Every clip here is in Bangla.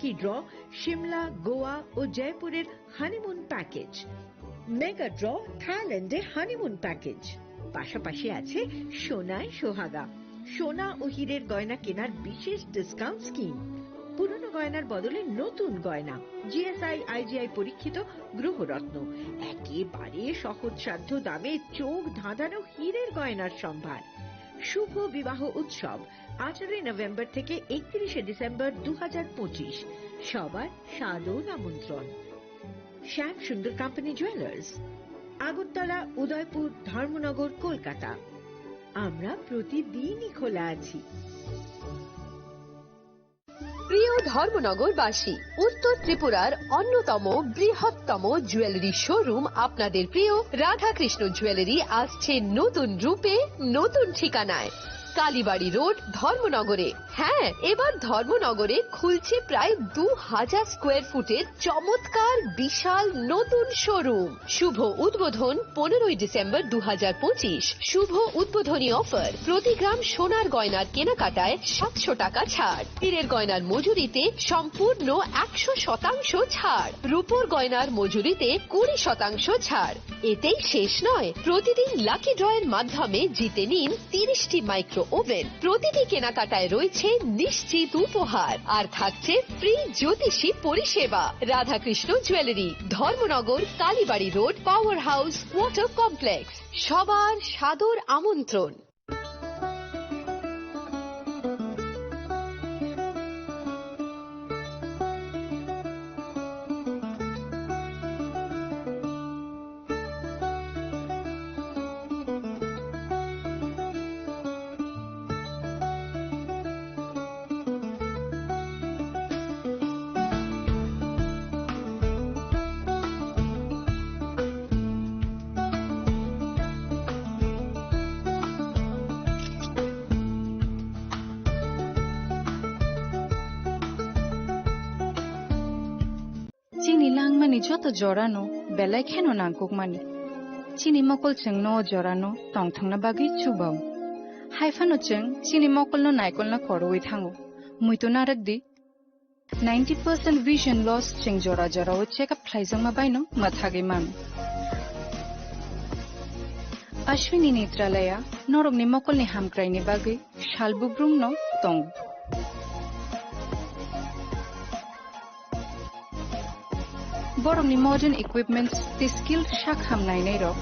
লাকি ড্র শিমলা, গোয়া ও জয়পুরের হানিমুন প্যাকেজ, মেগা ড্র থাইল্যান্ডে হানিমুন প্যাকেজ। পাশাপাশি আছে সোনায় সোহাগা, সোনা ও হীরের গয়না কেনার বিশেষ ডিসকাউন্ট স্কিম, পুরনো গয়নার বদলে নতুন গয়না, জিএসআই আইজিআই পরীক্ষিত গ্রহরত্ন, একেবারে সহজসাধ্য দামে চোখ ধাঁধানো হীরের গয়নার সম্ভার। শুভ বিবাহ উৎসব 18 নভেম্বর থেকে 31 ডিসেম্বর 2025, সবার সাদর আমন্ত্রণ। শ্যাম সুন্দর কোম্পানি জুয়েলার্স, আগরতলা, উদয়পুর, ধর্মনগর, কলকাতা। আমরা প্রতিদিনই খোলা আছি। প্রিয় ধর্মনগরবাসী, উত্তর ত্রিপুরার অন্যতম বৃহত্তম জুয়েলারি শোরুম আপনাদের প্রিয় রাধাকৃষ্ণ জুয়েলারি আসছে নতুন রূপে, নতুন ঠিকানায়, কালীবাড়ি রোড, ধর্মনগরে। হ্যাঁ, এবার ধর্মনগরে খুলছে প্রায় 2000 স্কোয়ার ফুটের চমৎকার বিশাল নতুন শোরুম। শুভ উদ্বোধন 15 ডিসেম্বর 2025। শুভ উদ্বোধনী অফার, প্রতি গ্রাম সোনার গয়নার কেনাকাটায় 700 টাকা ছাড়, হীরের গয়নার মজুরিতে সম্পূর্ণ 100% ছাড়, রূপোর গয়নার মজুরিতে 20% ছাড়। এতেই শেষ নয়, প্রতিদিন লাকি ড্রয়ের মাধ্যমে জিতে নিন 30টি মাইক্রো ওভেন। প্রতিটি কেনাকাটায় রয়েছে নিশ্চিত উপহার, আর থাকছে ফ্রি জ্যোতিষী পরিষেবা। Radhakrishna jewellery, Dharmanagar, Kalibari road, power house, water complex. সবার সাদর আমন্ত্রণ। চিনি লাংমানি যত জরানো বেলায় খেন নাংকুকমানি চিনি মকল চং ন জরানো টং থাংনা বাগি চুবাও হাইফানো চং চিনি মকল ন নাইকল না করওই থাঙো মুইতো নারক দি 90% vision loss ching jora jora o check up thlaijang ma baino mathage man Ashwini Netralaya norok ni mokol ni hamkrai ni bagi shalbubrum no tong borok ni modern equipments the skill shak hamnai nei rok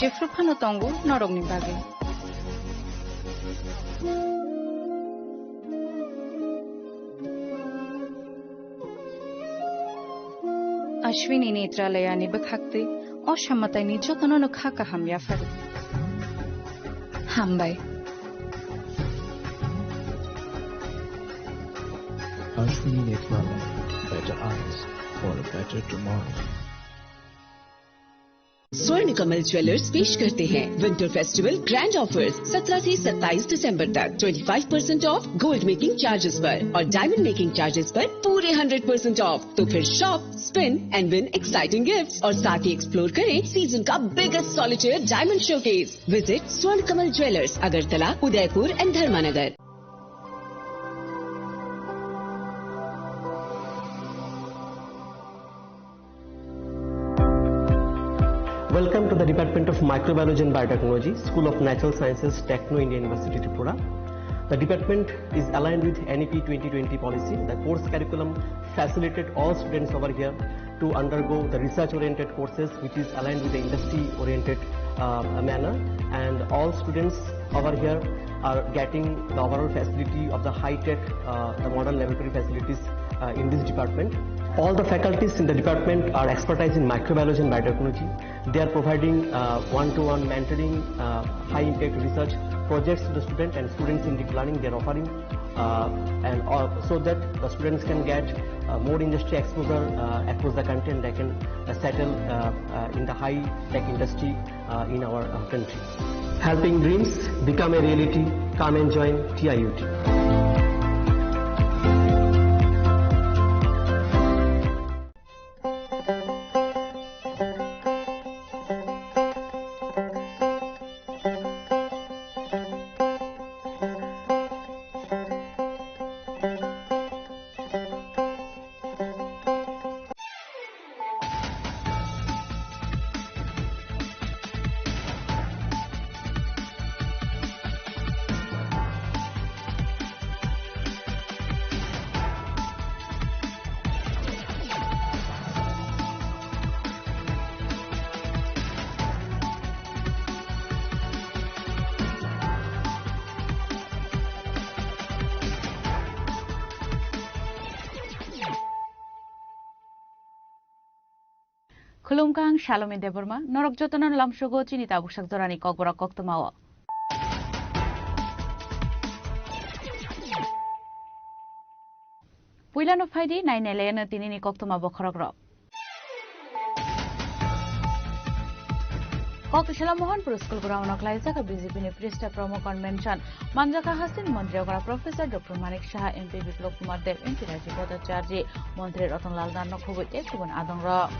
jefru phano tongo norok ni bagi Ashwini Netralaya ni bakhakte অসামতায় ni jotono khaka hamya faru hambai Ashwini Netralaya, better eyes for a better tomorrow. स्वर्ण कमल ज्वेलर्स पेश करते हैं विंटर फेस्टिवल ग्रैंड ऑफर्स 17 से 27 दिसंबर तक 25% ऑफ गोल्ड मेकिंग चार्जेस पर और डायमंड मेकिंग चार्जेस पर पूरे 100% ऑफ। तो फिर shop, spin and win exciting gifts और साथ ही एक्सप्लोर करें सीजन का biggest solitaire diamond showcase. Visit Swarna Kamal jewellers, Agartala, Udaipur and Dharmanagar. Welcome to the Department of Microbiology and Biotechnology, School of Natural Sciences, Techno India University, Tripura. The department is aligned with NEP 2020 policy. The course curriculum facilitated all students over here to undergo the research-oriented courses, which is aligned with the industry-oriented manner. And all students over here are getting the overall facility of the high-tech, the modern laboratory facilities in this department. All the faculties in the department are expertise in microbiology and biotechnology. They are providing one-to-one mentoring, high-impact research projects to the student and students in deep learning. They are offering so that the students can get more industry exposure across the country and they can settle in the high-tech industry in our country. Helping dreams become a reality. Come and join TIUT. Khulumkang Shalome Deborma, Norok Jotonan Lamshogo Chinita Bushak Dorani Kogora Koktomawa. Puilano Faidi, 9 Elena Tinini Koktoma Bokorogro. Kokishala Mohanpur School Ground Klaisa BJP ni Prista Promo Convention Manjaka Hasin Mantri Ogara Professor Dr. Manik Shah MP Biplop Kumar Dev MP Rajiv Bhattacharya Mantri Ratan Lal Narno Khoboi Ekubun Adongra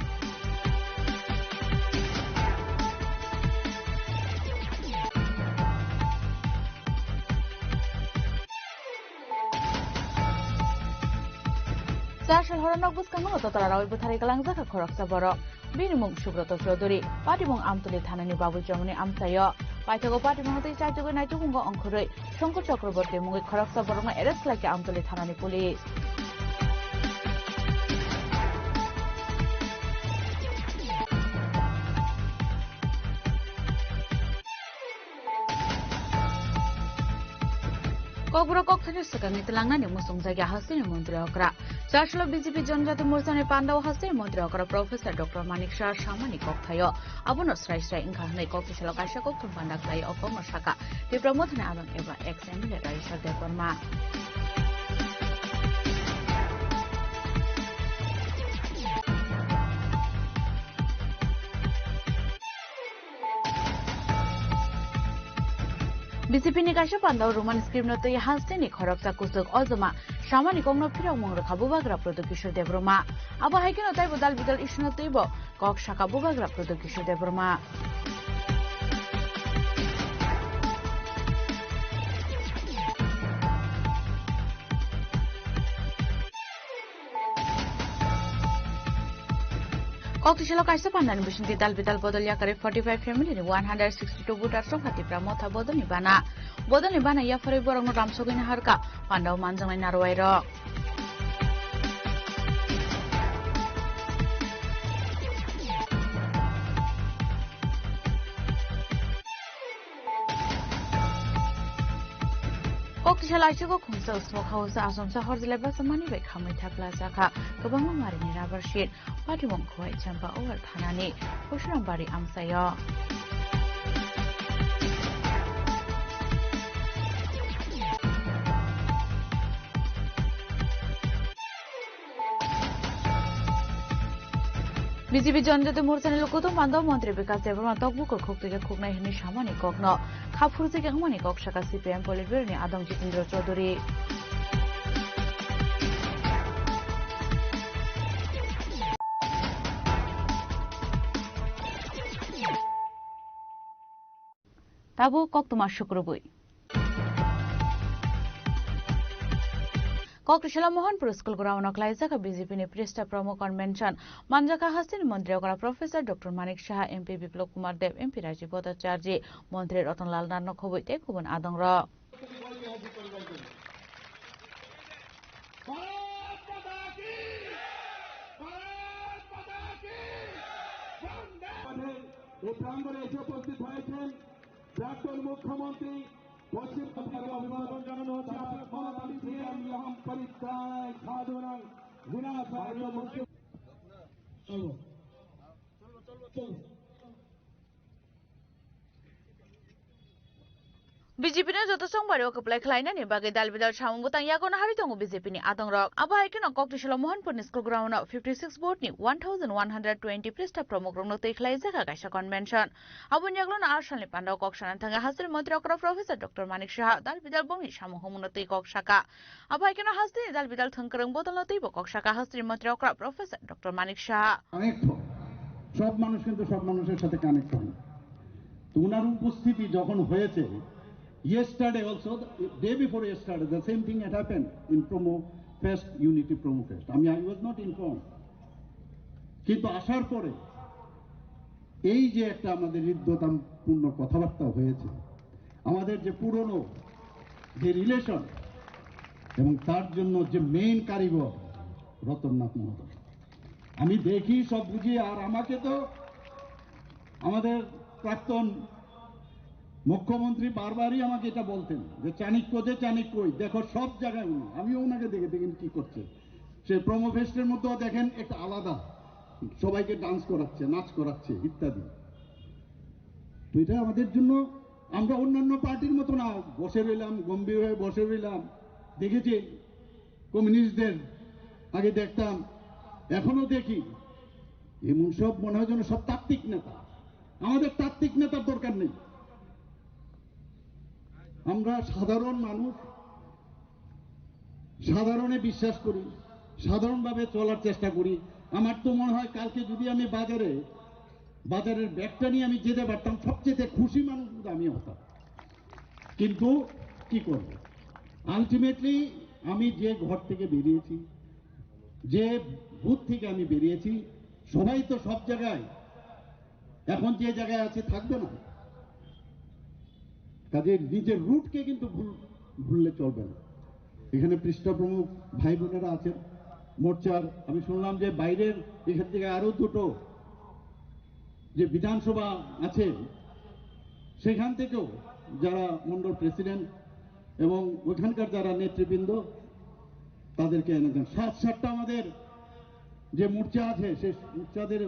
Sashal Horanok Buskamo Totara Buthari Kalangzaka Koroksa Boro Binimung Shubrato Choduri, Patibong Amtuli Tanani Babu Germany Amtayo, Paitago Patibong Chago Naitungo Onkure, Shonko Chakraborti Mungi Koroksa Boroma Eres like Amtuli Tanani Police. Kogura Kokthani Sakami Telangani Musum Zaga Hasin Mundri Okra. Sashlo BJP Janjati Mursani Pandao Hasin Mundri Okra Professor Dr. Manik Shah Shamani Koktayo, Abunos Raisa Inkahne Kokishalo Kashako Pandakai Okono Shaka, the promoter Adam Eva ex Emily Raisa Deborma. BJP ni kasha pandao Roman script no to Hansini Korokta Kusuk Ozoma, Shamani Kongno Piro Mungra Kabubagra Production Debroma, Aba Hikino Taibo Dal Vidal Ishno Tibo, Kok Shaka Bubagra Production Debroma. Kokishalo Kaisa Pandan Bishinti Dal Vidal Bodolia Kare 45 family 162 Butar Sofati Pramota Bodonibana. Bodonibana Yafari Borong Ramsogin Harka, Pandao Manzang and Narwairo. Kokishalo Aishiko Kumso Smokehouse Asomsa Horzileva Samani Bekami Taplazaka, Kabama Marini Rubber Sheet, Patibong Koi Champa over Tanani, Pushrambari Amsayo. BJP Janjati Mursani Lokoto Pando Mantri Vikas Deborma Tokbuko Koktiga Kukna Hini Shamani Kokno, Kapurzi Gamani Kokshaka CPM Politburni Adam Jitindra Choduri. Tabu Koktuma Shukrubui. Kokishalo Mohanpur School Ground Klaisaka BJP ni Prista Promo Convention Manjaka Hasin Mantri Ogara Professor Dr. Manik Shah MP Biplop Kumar Dev MP Rajiv Bhattacharya Mantri Ratan Lal Narno Khoboi Ekubun Adongra পশ্চিম থেকে অভিবাদন জানানো হচ্ছে আপনার মহাতালি দিয়ে ইহাম পরিত্রায় সাধুনাং বিনাশায় মুক্তি চলো BJP ni joto songbari ok play khlaina ni bagi dal bidal shamu butang ya kono hari tongu BJP ni adong rok aba ikeno Kokishalo Mohanpur ni school ground 56 board ni 1120 prista promo ground te khlai jaka kaisa convention abun yaglo na arshal ni pandao kokshan thanga hasil mantri okra Professor Dr. Manik Shah dal bidal bongi shamu homuno te kokshaka aba ikeno hasdi dal bidal thangkrang bodolno te kokshaka hasri mantri okra Professor Dr. Manik Shah সব মানুষ কিন্তু সব মানুষের সাথে কানেক্ট হয় তো উনার উপস্থিতি যখন হয়েছে yesterday also the day before yesterday the same thing had happened in Promo Fest Unity Promo Fest I was not informed কিন্তু আসার পরে এই যে একটা আমাদের হৃদ্যতাপূর্ণ কথাবার্তা হয়েছে আমাদের যে পুরনো যে রিলেশন এবং তার জন্য যে মেইন কারিগর রতননাথ মহোদয় আমি দেখি সব বুঝি আর আমাকে তো আমাদের প্রাক্তন মুখ্যমন্ত্রী বারবারই আমাকে এটা বলতেন যে চাণক্যই দেখো সব জায়গায় উনি আমিও ওনাকে দেখে দেখেন কি করছে সে প্রোমো ফেস্টের মধ্যেও দেখেন একটা আলাদা সবাইকে ডান্স করাচ্ছে, নাচ করাচ্ছে ইত্যাদি। তো এটা আমাদের জন্য, আমরা অন্যান্য পার্টির মতো না বসে রইলাম, গম্ভীর হয়ে বসে রইলাম। দেখেছি কমিউনিস্টদের আগে দেখতাম, এখনো দেখি, এমন সব মনে হয় যেন সব তাত্ত্বিক নেতা। আমাদের তাত্ত্বিক নেতার দরকার নেই। আমরা সাধারণ মানুষ, সাধারণে বিশ্বাস করি, সাধারণভাবে চলার চেষ্টা করি। আমার তো মনে হয় কালকে যদি আমি বাজারের ব্যাগটা নিয়ে আমি যেতে পারতাম, সবচেয়ে খুশি মানুষ আমি হতাম। কিন্তু কি করব, আলটিমেটলি আমি যে ঘর থেকে বেরিয়েছি, যে বুথ থেকে আমি বেরিয়েছি, সবাই তো সব জায়গায় এখন যে জায়গায় আছে থাকবে না। কাজে নিজের রুটকে কিন্তু ভুললে চলবে না। এখানে পৃষ্ঠা প্রমুখ ভাই বোনেরা আছেন মোর্চার। আমি শুনলাম যে বাইরের এখান থেকে আরো দুটো যে বিধানসভা আছে সেখান থেকেও যারা মন্ডল প্রেসিডেন্ট এবং ওইখানকার যারা নেতৃবৃন্দ তাদেরকে এনেছেন। 7-8টা আমাদের যে মোর্চা আছে সেই মোর্চাদের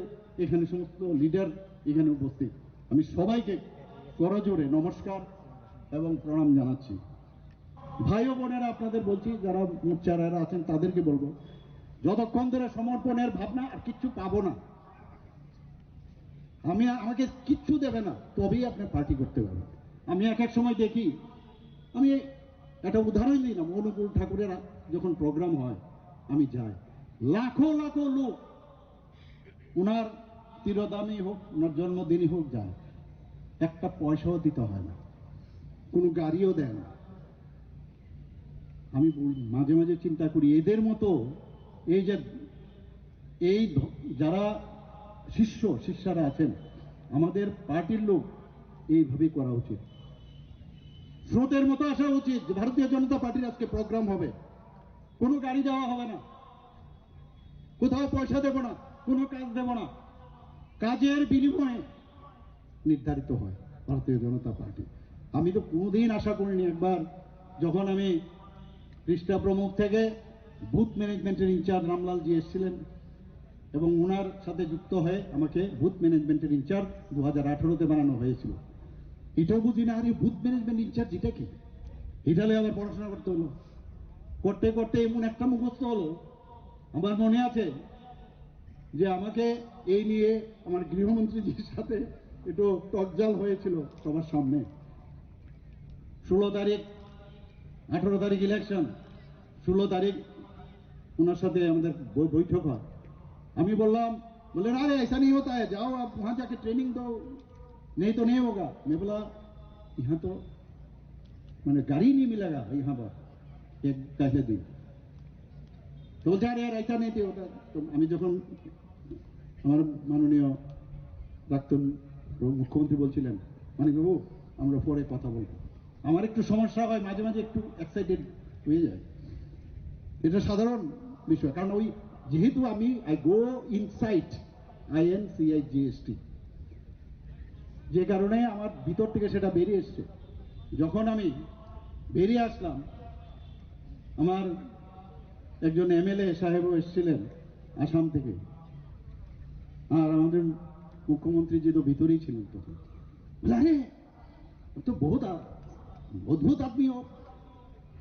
এখানে সমস্ত লিডার এখানে উপস্থিত। আমি সবাইকে করজোড়ে নমস্কার এবং প্রণাম জানাচ্ছি। ভাই ও বোনেরা, আপনাদের বলছি যারা মোর্চারা আছেন তাদেরকে বলবো, যতক্ষণ ধরে সমর্পণের ভাবনা, আর কিচ্ছু পাবো না, আমাকে কিচ্ছু দেবে না, তবেই আপনি পার্টি করতে পারবেন। আমি এক সময় দেখি, আমি একটা উদাহরণ দিলাম, অনুকূল ঠাকুরের যখন প্রোগ্রাম হয় আমি যাই, লাখো লাখো লোক, ওনার তিরোদামই হোক, ওনার জন্মদিনই হোক, যায়, একটা পয়সাও দিতে হয় না, কোনো গাড়িও দেয় না। আমি মাঝে মাঝে চিন্তা করি, এদের মতো এই যারা শিষ্যরা আছেন, আমাদের পার্টির লোক এইভাবেই করা উচিত। স্রোতের মতো আসা উচিত। ভারতীয় জনতা পার্টির আজকে প্রোগ্রাম হবে, কোনো গাড়ি দেওয়া হবে না, কোথাও পয়সা দেব না, কোনো কাজ দেব না, কাজের বিনিময়ে নির্ধারিত হয় ভারতীয় জনতা পার্টি। আমি তো কোনোদিন আশা করিনি, একবার যখন আমি পৃষ্ঠা প্রমুখ থেকে বুথ ম্যানেজমেন্টের ইনচার্জ রামলালজি এসেছিলেন এবং ওনার সাথে যুক্ত হয়ে আমাকে বুথ ম্যানেজমেন্টের ইনচার্জ 2018-তে বানানো হয়েছিল। এটাও বুঝি না, আর এই বুথ ম্যানেজমেন্ট ইনচার্জ এটা কি, এটালে আবার পড়াশোনা করতে হলো। করতে করতে এমন একটা মুখস্থ হলো, আমার মনে আছে যে আমাকে এই নিয়ে আমার গৃহমন্ত্রীজির সাথে একটু টকজাল হয়েছিল সবার সামনে। 16 তারিখ, 18 তারিখ ইলেকশন, 16 তারিখ ওনার সাথে আমাদের বৈঠক হয়। আমি বললাম, बोले ना रे ऐसा नहीं होता है, जाओ आप वहां जाके ट्रेनिंग दो, नहीं तो नहीं होगा। मैं बोला यहाँ तो मैंने गाड़ी नहीं मिलेगा यहाँ पर एक पहले दिन। तो बोलते यार ऐसा नहीं होता। तो আমি যখন আমার মাননীয় প্রাক্তন মুখ্যমন্ত্রী বলছিলেন, মানিকবাবু আমরা পরে কথা বলবো, আমার একটু সমস্যা হয়, মাঝে মাঝে একটু এক্সাইটেড হয়ে যায়। এটা সাধারণ বিষয়, কারণ ওই যেহেতু আমি আই গো ইনসাইট, INCIGST, যে কারণে আমার ভিতর থেকে সেটা বেরিয়ে এসছে। যখন আমি বেরিয়ে আসলাম, আমার একজন MLA সাহেবও এসেছিলেন আসাম থেকে, আর আমাদের মুখ্যমন্ত্রীজি তো ভিতরেই ছিলেন। তখন আরে तो बहुत अद्भुत आदमी हो,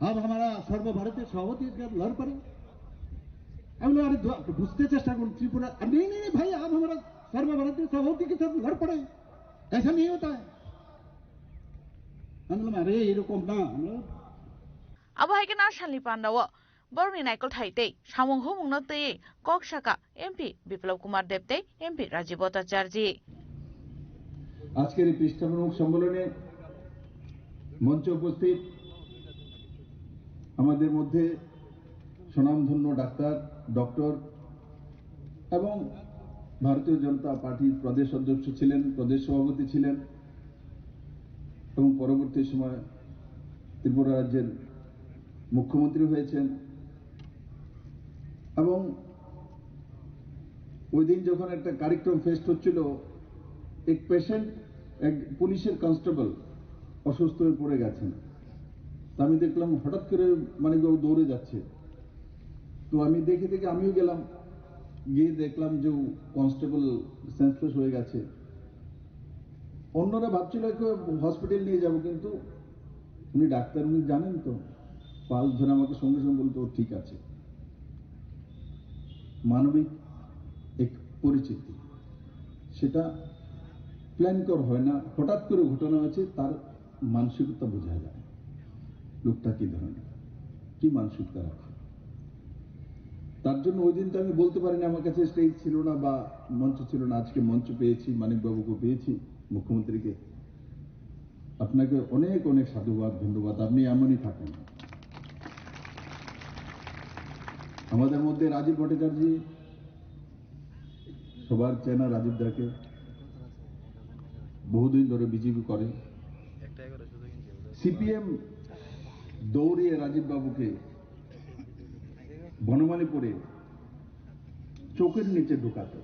अब हमारा सर्वभारतीय सभापति लड़ पड़े। अब लोग बुझते चेष्टा करो त्रिपुरा, नहीं नहीं भाई आप हमारा सर्वभारतीय सभापति के साथ लड़ पड़े, ऐसा नहीं होता है। हम लोग अरे ये रकम ना अब है के ना शाली पांडाव बरनी नाइकल थाइते सामंग होमुंग नते कक शाखा MP বিপ্লব কুমার দেবতে MP রাজীব ভট্টাচার্য। আজকের এই পৃষ্ঠা প্রমুখ সম্মেলনে মঞ্চে উপস্থিত আমাদের মধ্যে স্বনামধন্য ডক্টর এবং ভারতীয় জনতা পার্টির প্রদেশ অধ্যক্ষ ছিলেন, প্রদেশ সভাপতি ছিলেন এবং পরবর্তী সময় ত্রিপুরা রাজ্যের মুখ্যমন্ত্রী হয়েছেন। এবং ওই দিন যখন একটা কার্যক্রম ফেস্ট হচ্ছিল, এক পেশেন্ট, এক পুলিশের কনস্টেবল অসুস্থ হয়ে পড়ে গেছেন। আমি দেখলাম হঠাৎ করে মানে দৌড়ে যাচ্ছে। তো আমি দেখে আমিও গেলাম, গিয়ে দেখলাম যে কনস্টেবল সেন্সলেস হয়ে গেছে। অন্যরা ভাবছিল হসপিটাল নিয়ে যাব, কিন্তু উনি ডাক্তার, উনি জানেন তো, পাল ধরে আমাকে সঙ্গে সঙ্গে বলতো ঠিক আছে। মানবিক এক পরিচিতি, সেটা প্ল্যান করা হয় না, হঠাৎ করে ঘটনা হয়েছে, তার মানসিকতা বোঝা যায় লোকটা কি ধরনের, কি মানসিকতা রাখে। তার জন্য ওই দিন তো আমি বলতে পারিনি, আমার কাছে স্টেজ ছিল না বা মঞ্চ ছিল না। আজকে মঞ্চ পেয়েছি, মানিকবাবুকে পেয়েছি, মুখ্যমন্ত্রীকে। আপনাকে অনেক অনেক সাধুবাদ, ধন্যবাদ। আপনি এমনই থাকেন। আমাদের মধ্যে রাজীব ভট্টাচার্য, সবার চেনা রাজীব দাকে, বহুদিন ধরে বিজেপি করে। সিপিএম দৌড়িয়ে রাজীব বাবুকে বনমালীপুরে চোখের নিচে ঢুকাতো।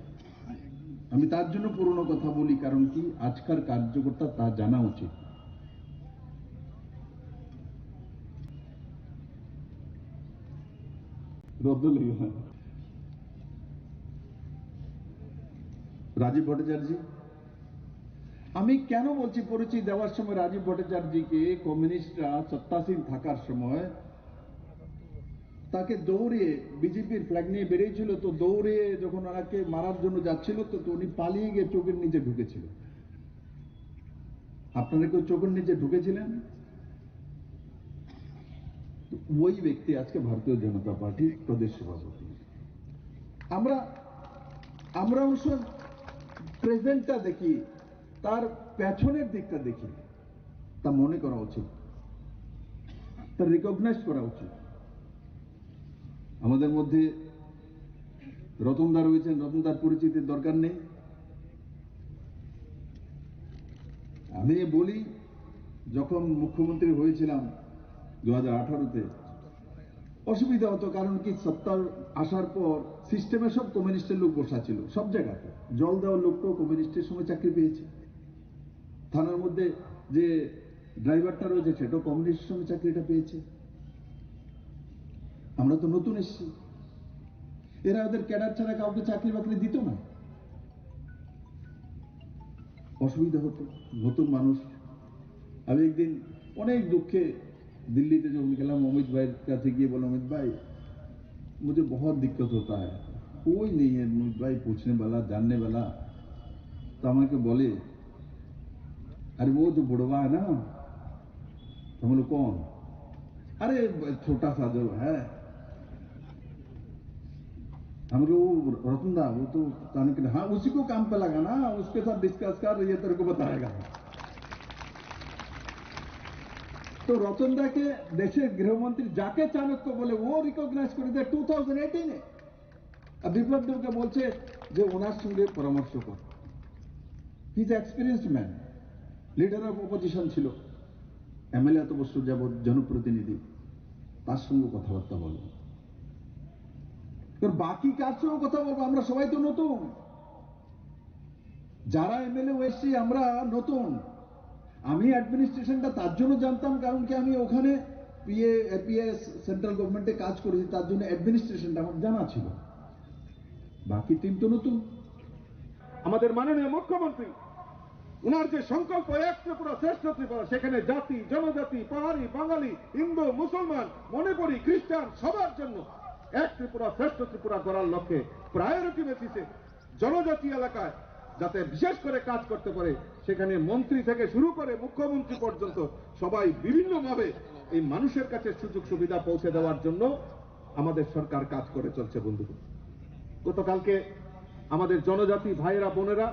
আমি তার জন্য পুরনো কথা বলি, কারণ কি আজকার কার্যকর্তা তা জানা উচিত। রাজীব ভট্টাচার্য, আমি কেন বলছি পরিচয় দেওয়ার সময় রাজীব ভট্টাচার্যকে কমিউনিস্টরা সত্তাসীন থাকার সময় তাকে দৌড়ে বিজেপির ফ্ল্যাগ নিয়ে বেরিয়েছিল, তো দৌড়ে যখন ওনাকে মারার জন্য যাচ্ছিল তো উনি পালিয়ে গিয়ে চোখের নিচে ঢুকেছিল। আপনারা কেউ চোখের নিচে ঢুকেছিলেন? ওই ব্যক্তি আজকে ভারতীয় জনতা পার্টির প্রদেশ সভাপতি। আমরা অবশ্য প্রেজেন্টটা দেখি, তার পেছনের দিকটা দেখি, তা মনে করা উচিত, তা রিকগনাইজ করা উচিত। আমাদের মধ্যে রতনদা রয়েছেন, রতনদার পরিচিতির দরকার নেই। আমি বলি, যখন মুখ্যমন্ত্রী হয়েছিলাম 2018-তে, অসুবিধা হতো, কারণ কি সত্তার আসার পর সিস্টেমে সব কমিউনিস্টের লোক বসা ছিল, সব জায়গাতে। জল দেওয়ার লোকটাও কমিউনিস্টের সময় চাকরি পেয়েছে, থানার মধ্যে যে ড্রাইভারটা রয়েছে সেটাও কমিউনিস্টের সময় চাকরিটা পেয়েছে। আমরা তো নতুন এসেছি, এরা ওদের ক্যাডার ছাড়া কাউকে চাকরি বাকরি দিত না, অসুবিধা হতো, নতুন মানুষ। আমি একদিন অনেক দুঃখে दिल्ली से जो निकला, अमित भाई का से ये बोला, अमित भाई मुझे बहुत दिक्कत होता है, कोई नहीं है अमित भाई पूछने वाला, जानने वाला। तो हमारे बोले, अरे वो जो बुढ़वा है ना, हम लोग कौन? अरे छोटा सा जो है, हम लोग रतनदा, वो तो कहने के लिए, हाँ उसी को काम पे लगा ना, उसके साथ डिस्कस कर, ये तेरे को बताएगा। तो रतनदा के देशेर गृहमंत्री जाके चाणक्य बोले, वो रिकगनाइज कर दिया 2018-এ। আর বিপ্লব দেবকে বলছে যে ওনার সঙ্গে পরামর্শ কর। He is experienced man, leader of opposition ছিল, এমএলএ এত বছর যাবৎ জনপ্রতিনিধি, তার সঙ্গে কথাবার্তা বলো। বাকি কার সঙ্গে কথা বলবো? আমরা সবাই তো নতুন, যারা এমএলএ হয়েছি আমরা নতুন। আমি অ্যাডমিনিস্ট্রেশনটা তার জন্য জানতাম, কারণ কি আমি ওখানে এপিএস সেন্ট্রাল গভর্নমেন্টে কাজ করেছি, তার জন্য অ্যাডমিনিস্ট্রেশনটা আমার জানা ছিল। বাকি টিম তো নতুন। আমাদের মাননীয় মুখ্যমন্ত্রী, উনার যে সংকল্প এক ত্রিপুরা শ্রেষ্ঠ ত্রিপুরা, সেখানে জাতি জনজাতি, পাহাড়ি, বাঙালি, হিন্দু, মুসলমান, মণিপুরি, খ্রিস্টান সবার জন্য এক ত্রিপুরা শ্রেষ্ঠ ত্রিপুরা করার লক্ষ্যে প্রায়োরিটি বেসিসে জনজাতি এলাকায় যাতে বিশেষ করে কাজ করতে পারে, সেখানে মন্ত্রী থেকে শুরু করে মুখ্যমন্ত্রী পর্যন্ত সবাই বিভিন্নভাবে এই মানুষের কাছে সুযোগ সুবিধা পৌঁছে দেওয়ার জন্য আমাদের সরকার কাজ করে চলছে। বন্ধুগণ, গতকালকে আমাদের জনজাতি ভাইয়েরা বোনেরা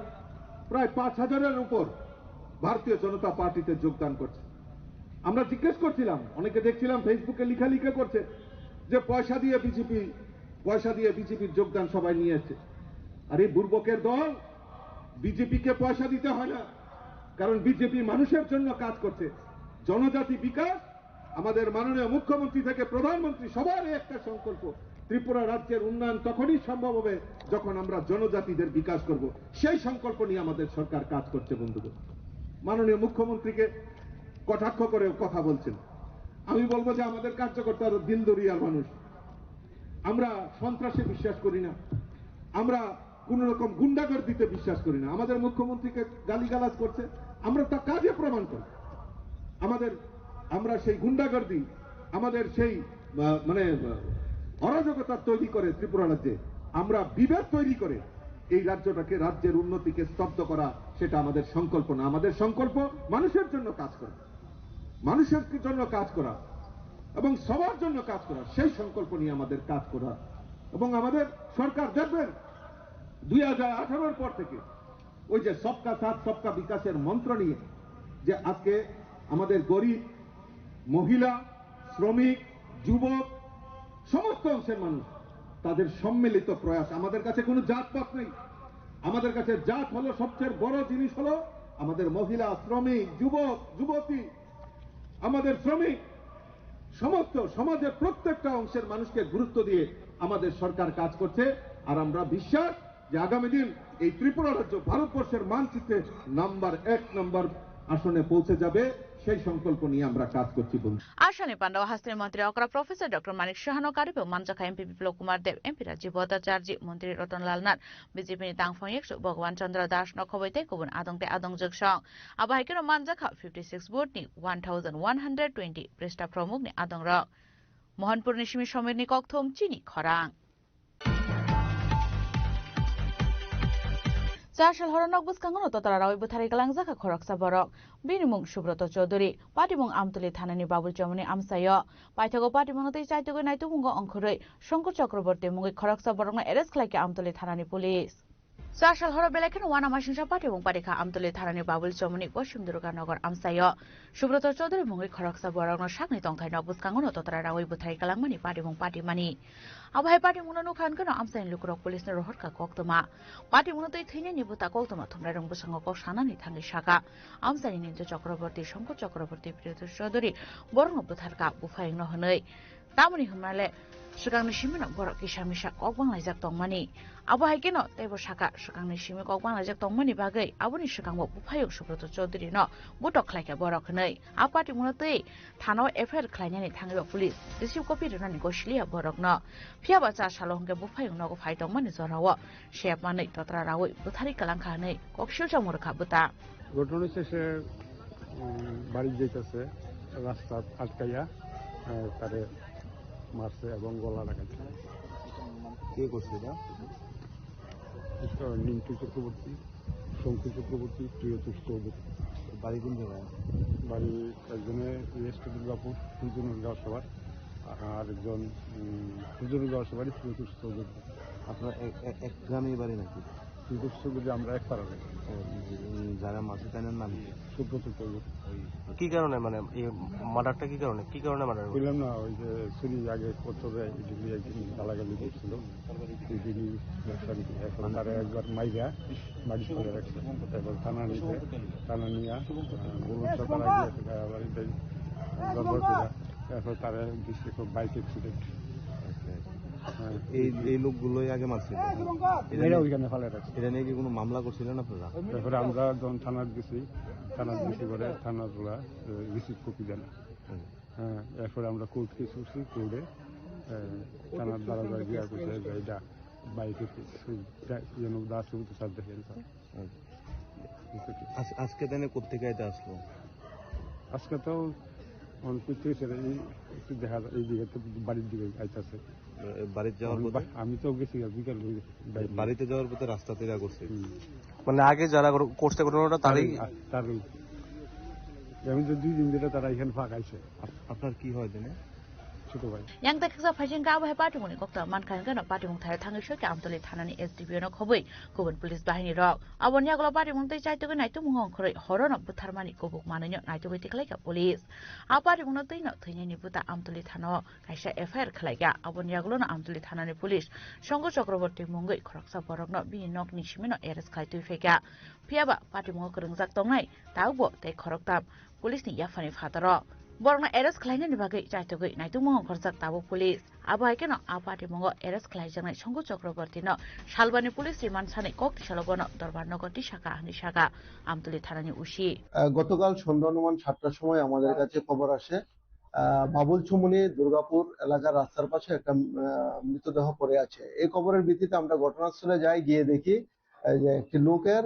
প্রায় 5,000-এর উপর ভারতীয় জনতা পার্টিতে যোগদান করছে। আমরা জিজ্ঞেস করছিলাম, অনেকে দেখছিলাম ফেসবুকে লিখা করছে যে পয়সা দিয়ে বিজেপির যোগদান সবাই নিয়ে এসছে। আর এই বুর্বকের দল, বিজেপিকে পয়সা দিতে হয় না, কারণ বিজেপি মানুষের জন্য কাজ করছে। জনজাতি বিকাশ আমাদের মাননীয় মুখ্যমন্ত্রী থেকে প্রধানমন্ত্রী সবার একটা সংকল্প। ত্রিপুরা রাজ্যের উন্নয়ন তখনই সম্ভব হবে যখন আমরা জনজাতিদের বিকাশ করব, সেই সংকল্প নিয়ে আমাদের সরকার কাজ করছে। বন্ধুগণ, মাননীয় মুখ্যমন্ত্রীকে কটাক্ষ করে কথা বলছেন, আমি বলবো যে আমাদের কার্যকর্তারা দিলদরিয়ার মানুষ, আমরা সন্ত্রাসে বিশ্বাস করি না, আমরা কোন রকম গুন্ডাগর্দিতে বিশ্বাস করি না। আমাদের মুখ্যমন্ত্রীকে গালিগালাজ করছে, আমরা তা কাজে প্রমাণ করি। আমরা সেই গুন্ডাগর্দি, আমাদের সেই মানে অরাজকতা তৈরি করে ত্রিপুরা রাজ্যে আমরা বিভেদ তৈরি করে এই রাজ্যটাকে, রাজ্যের উন্নতিকে স্তব্ধ করা, সেটা আমাদের সংকল্প না। আমাদের সংকল্প মানুষের জন্য কাজ করা, মানুষের জন্য কাজ করা এবং সবার জন্য কাজ করা। সেই সংকল্প নিয়ে আমাদের কাজ করা। এবং আমাদের সরকার দেখবেন 2018 পর থেকে ওই যে সবকা সাথ সবকা বিকাশের মন্ত্র নিয়ে যে আজকে আমাদের গরিব, মহিলা, শ্রমিক, যুবক, সমস্ত অংশের মানুষ, তাদের সম্মিলিত প্রয়াস। আমাদের কাছে কোনো জাতপাত নেই। আমাদের কাছে জাত হলো সবচেয়ে বড় জিনিস, হলো আমাদের মহিলা, শ্রমিক, যুবক, যুবতী, আমাদের শ্রমিক, সমস্ত সমাজের প্রত্যেকটা অংশের মানুষকে গুরুত্ব দিয়ে আমাদের সরকার কাজ করছে। আর আমরা বিশ্বাস যে আগামী দিন এই ত্রিপুরা রাজ্য ভারতবর্ষের মানচিত্রে নাম্বার 1 নম্বর আসনে পৌঁছে যাবে। সেই সংকল্প নিয়ে আমরা কাজ করছি। আসানি পান্ডা হাস্তের মন্ত্রী অকরা প্রফেসর ডক্টর মানিক সাহানো কারিবে মানজাখা এমপি বিপ্লব কুমার দেব, এমপি রাজীব ভট্টাচার্য, মন্ত্রী রতনলাল নাথ, বিজেপি তাংফং একশো ভগবান চন্দ্র দাস নখবৈতে গুবুন আদংতে আদংজক সং আবাহাইকেন মানজাখা 56 ভোটনি 1120 পৃষ্ঠা প্রमुखनि আদং রক মোহনপুর নিশিমি সমিরনি ককথম চিনি খরাং চারশাল হরনক বুসকাঙ্গনো ততরা রাওই বুথারি গালাংজাখা খরকসা বরক বিনিমুং সুব্রত চৌধুরী পাটিমুং আমতলি থানানি বাবুল চমনি আমসায় পাইথাগো পাটিমুংতে চাইতগো নাইতুমুঙ্গ অংখরই শঙ্কর চক্রবর্তী মুঙ্গি খরকসা বরকনা এরেস্ট খাইকে আমতলি থানানি পুলিশ চারশাল হর বেলাকেন ওয়ানা মাসিংসা পাটিমুং পারিখা আমতলি থানানি বাবুল চমনি পশ্চিম দুর্গানগর আমসায় সুব্রত চৌধুরী মুঙ্গি খরকসা বরকনা সাকনি তংথাই নক বুসকাঙ্গনো ততরা রাওই বুথারি গালাংমানি পাটিমুং পাটিমানি আবহাই পাটিমুংনো নুখানগনো আমসাইন লুকুরক পুলিশনি রহরকা কক্তমা পাটিমুংনোতে থৈনে নিবুতা কক্তমা থুমরাই রং বুসঙ্গ কক সানানি থাঙ্গি শাখা আমসাইনি নিঞ্জ চক্রবর্তী শঙ্কর চক্রবর্তী প্রিয়তোষ চৌধুরী বরং বুথারকা বুফাইং নহनै তামনি হুমালে সুগাংনি সিমিনো বড় কিসামিসা ককবাং লাইজাক তংমানি আবহাই কেন তেবো শাখা সুগাংনি সিমি ককবাং লাইজাক তংমানি বাগৈ আবনি সুগাংবো বুফায়ক সুব্রত চৌধুরী ন বুটক খাইকে বড় খनै আপাটি মুনতে থানাও এফআইআর খাইनानै थाङैबा पुलिस रिसिभ कपि रनानि गसलिया बरक न फियाबा चा सालहंगे बुफायक नगो फाइ तंमानि जराव शेपमानै तत्रा रावै बुथारि कालांखानै कक्सिल जामुरखा बुता ঘটনা শেষে বাড়ি যাইতেছে রাস্তা আটকাইয়া তারে মারছে এবং গলা লাগাইছে। কে করছে এটা? নিন্টু চক্রবর্তী, শঙ্কর চক্রবর্তী, প্রিয়তোষ চৌধুরী। বাড়ি কোন জায়গায়? বাড়ি একজনে ওয়েস্ট দুর্গাপুর সূর্যনগর সভার, আর একজন সূর্যনগর সভারই প্রিয়তোষ চৌধুরী। আপনার এক গ্রামের বাড়ি নাকি? প্রিয়তোষ চৌধুরী আমরা এক পাড়া। যারা মাসে তাদের নাম সুব্রত চৌধুরী। কি কারণে মানে মার্ডারটা কি কারণে মার্ডার বললাম না, ওই যে চুরি আগে বছরে গালাগালি করছিল, এখন তারা একবার মাইরা বাড়ি চলে রাখছে, এবার থানা নিয়ে বাড়িতে গড়বড় করে এরপর তারা খুব বাইক অ্যাক্সিডেন্ট। এই লোকগুলোই আগে মারছিল, ওইখানে ফেলে রাখছে। এটা নিয়ে কি কোনো মামলা করছিলেন আপনারা? তারপরে আমরা যখন থানার গেছি করে থানার তোলা রিসিভ কপি দেন। হ্যাঁ, এরপরে আমরা কোর্ট কেস করছি, কোর্টে থানার দ্বারা গিয়া করছে যে এটা বাইকে দাস স্যার দেখেন। আজকে তাহলে কোথেকে এটা আসলো? আজকে তো একটু দেখা যায় এই দিকে বাড়ির দিকে আইতেছে। বাড়িতে যাওয়ার পথে আমি তো গেছি বিকাল, বাড়িতে যাওয়ার পথে রাস্তা তেরা করছে, মানে আগে যারা করছে ঘটনাটা তারই। আমি তো 2 দিন ধরে তারা এখানে ফাঁকাইছে। আপনার কি হয় জানে? ছোট ভাই yang tak kesa phajing ka abhai patimuni kokta mankan gana patimung thai thangi shoke amtoli thanani SDPO no khoboi kubun police bahini rok abonia glo patimung tei chaito nai tu mungong khoroi horona butharmani kobuk mananyo nai tu giti khlai ka police apatimung no tei no thini ni buta amtoli thano kaisa FIR khlai ga abonia glo no amtoli thanani police Shongko Chakraborty mungoi khoroksa borok no bini nok ni simino arrest khlai tu feka phiaba patimung krungjak tongnai taubo tei khoroktam police ni yafani phataro borna arrest khlainani bagai chaitogoi naitumong khorjak tabo police abai keno apati mongo arrest khlaijangai Shongko Chakraborty no Shalbani police remand sane kokti salogono দরবারনগর শাখা আহনি শাখা আমতলি থানানি উশি। গতকাল সন্ধ্যা অনুমান 7টার সময় আমাদের কাছে খবর আসে বাবুল চুমুনি দুর্গাপুর এলাকার রাস্তার পাশে একটা মৃতদেহ পড়ে আছে। এই খবরের ভিত্তিতে আমরা ঘটনাস্থলে যাই, গিয়ে দেখি যে একটি লোকের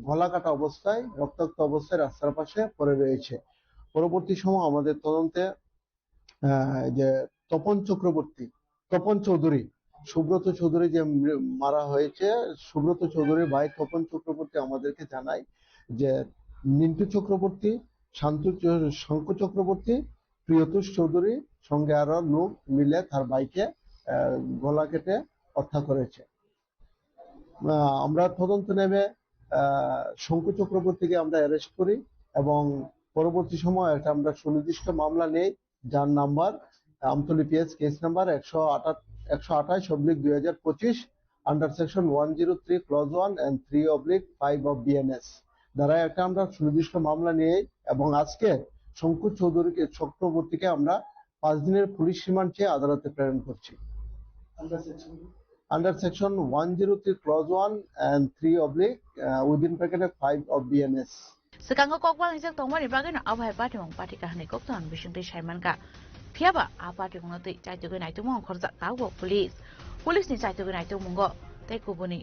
গলা কাটা অবস্থায় রক্তাক্ত অবস্থায় রাস্তার পাশে পড়ে রয়েছে। পরবর্তী সময় আমাদের তদন্তে যে তপন চৌধুরী, সুব্রত চৌধুরী যে মারা হয়েছে, সুব্রত চৌধুরীর ভাই তপন চক্রবর্তী আমাদেরকে জানায় যে মিন্টু চক্রবর্তী, শঙ্কু চক্রবর্তী, প্রিয়তোষ চৌধুরী সঙ্গে আরো লোক মিলে তার ভাইকে গলা কেটে হত্যা করেছে। আমরা তদন্ত নেমে শঙ্কু চক্রবর্তীকে আমরা অ্যারেস্ট করি এবং পরবর্তী সময় একটা আমরা সুনির্দিষ্ট মামলা নেই, যার number Amtali PS case number 128/2025 under section 103 clause 1 and 3/5 of BNS দ্বারা একটা আমরা সুনির্দিষ্ট মামলা নিয়ে এবং আজকে শঙ্কু চক্রবর্তীকে আমরা 5 দিনের পুলিশ রিমান্ড চেয়ে আদালতে প্রেরণ করছি under section 103 clause 1 and 3/5 of BNS। Sekarang kok bang isek tong mari bagay na abhay pati mong pati kahani kok ton bising ti shaiman ka. Piaba apati mong nati cai tu ganai tu mong khorja kago police ni cai tu ganai tu mong go tai ko boni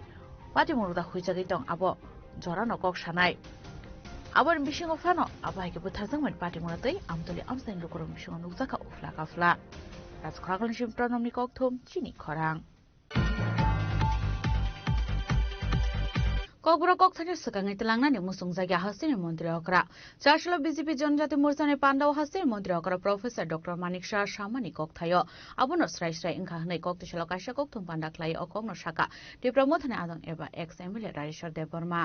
pati mong da hui jagi tong abo jora no kok sanai. Abon bising of fano abhay ke buthar jang man pati mong nati amtoli amsain lukorom bising nuk jaka ufla kafla. Ras khraklan shim pronom ni kok thum chini khorang. ককবরা ককথানের সেকাঙ্গে তেলাঙ্গানে মুসুং জায়গা হাসিনের মন্ত্রী অকরা চারশোলা বিজেপি জনজাতি মোর্চানে পান্ডাও হাসিনের মন্ত্রী অকরা প্রফেসর ডক্টর মানিক শাহ সামানি ককথায় আবনো স্রাই স্রাই ইংখা হनै ককতিশাল কাইসা ককথুম পান্ডা খ্লাই অকগ্ন শাখা টিপ্রা মথনে আদং এবা এক্স এমএলএ রাজেশ্বর দেববর্মা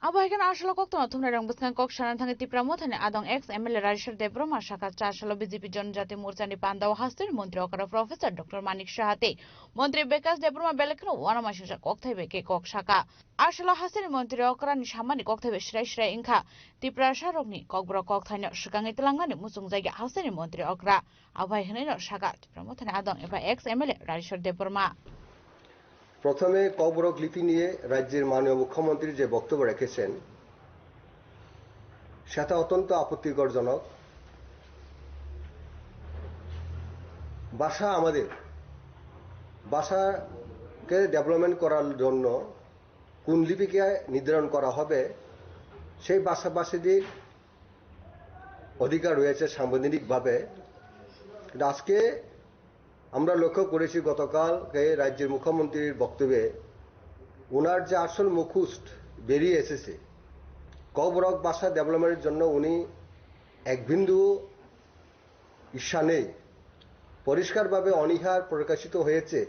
আবহাইকান আশাল কক্তন থুমরা রং বসকান কক সানান থাঙ্গে টিপ্রা মথনে আদং এক্স এমএলএ রাজেশ্বর দেববর্মা শাখা চারশোলা বিজেপি জনজাতি মোর্চানে পান্ডাও হাসিনের মন্ত্রী অকরা প্রফেসর ডক্টর মানিক শাহতে মন্ত্রী বিকাশ দেববর্মা বেলেকনো ওয়ানামাশা ককথাই বেকে কক শাখা আশাল হাসিনের মন্ত্রী অকরানি সামানি ককথাই স্রাই স্রাই ইংখা টিপ্রা শারকনি ককবরা ককথাইনো সেকাঙ্গে তেলাঙ্গানে মুসুং জায়গা হাসিনের মন্ত্রী অকরা আবহাই হনৈনো শাখা টিপ্রা মথনে আদং এবা এক্স এমএলএ রাজেশ্বর দেববর্মা। প্রথমে ককবরক লিপি নিয়ে রাজ্যের মাননীয় মুখ্যমন্ত্রী যে বক্তব্য রেখেছেন সেটা অত্যন্ত আপত্তিকরজনক। ভাষা আমাদের ভাষাকে ডেভেলপমেন্ট করার জন্য কোন লিপিকে নির্ধারণ করা হবে সেই ভাষাভাষীদের অধিকার রয়েছে সাংবিধানিকভাবে। আজকে আমরা লক্ষ্য করেছি গতকালকে রাজ্যের মুখ্যমন্ত্রীর বক্তব্যে ওনার যে আসল মুখোশ বেরিয়ে এসেছে, ককবরক ভাষা ডেভেলপমেন্টের জন্য উনি এক বিন্দু ঈর্ষা নেই, পরিষ্কারভাবে অনীহার প্রকাশিত হয়েছে।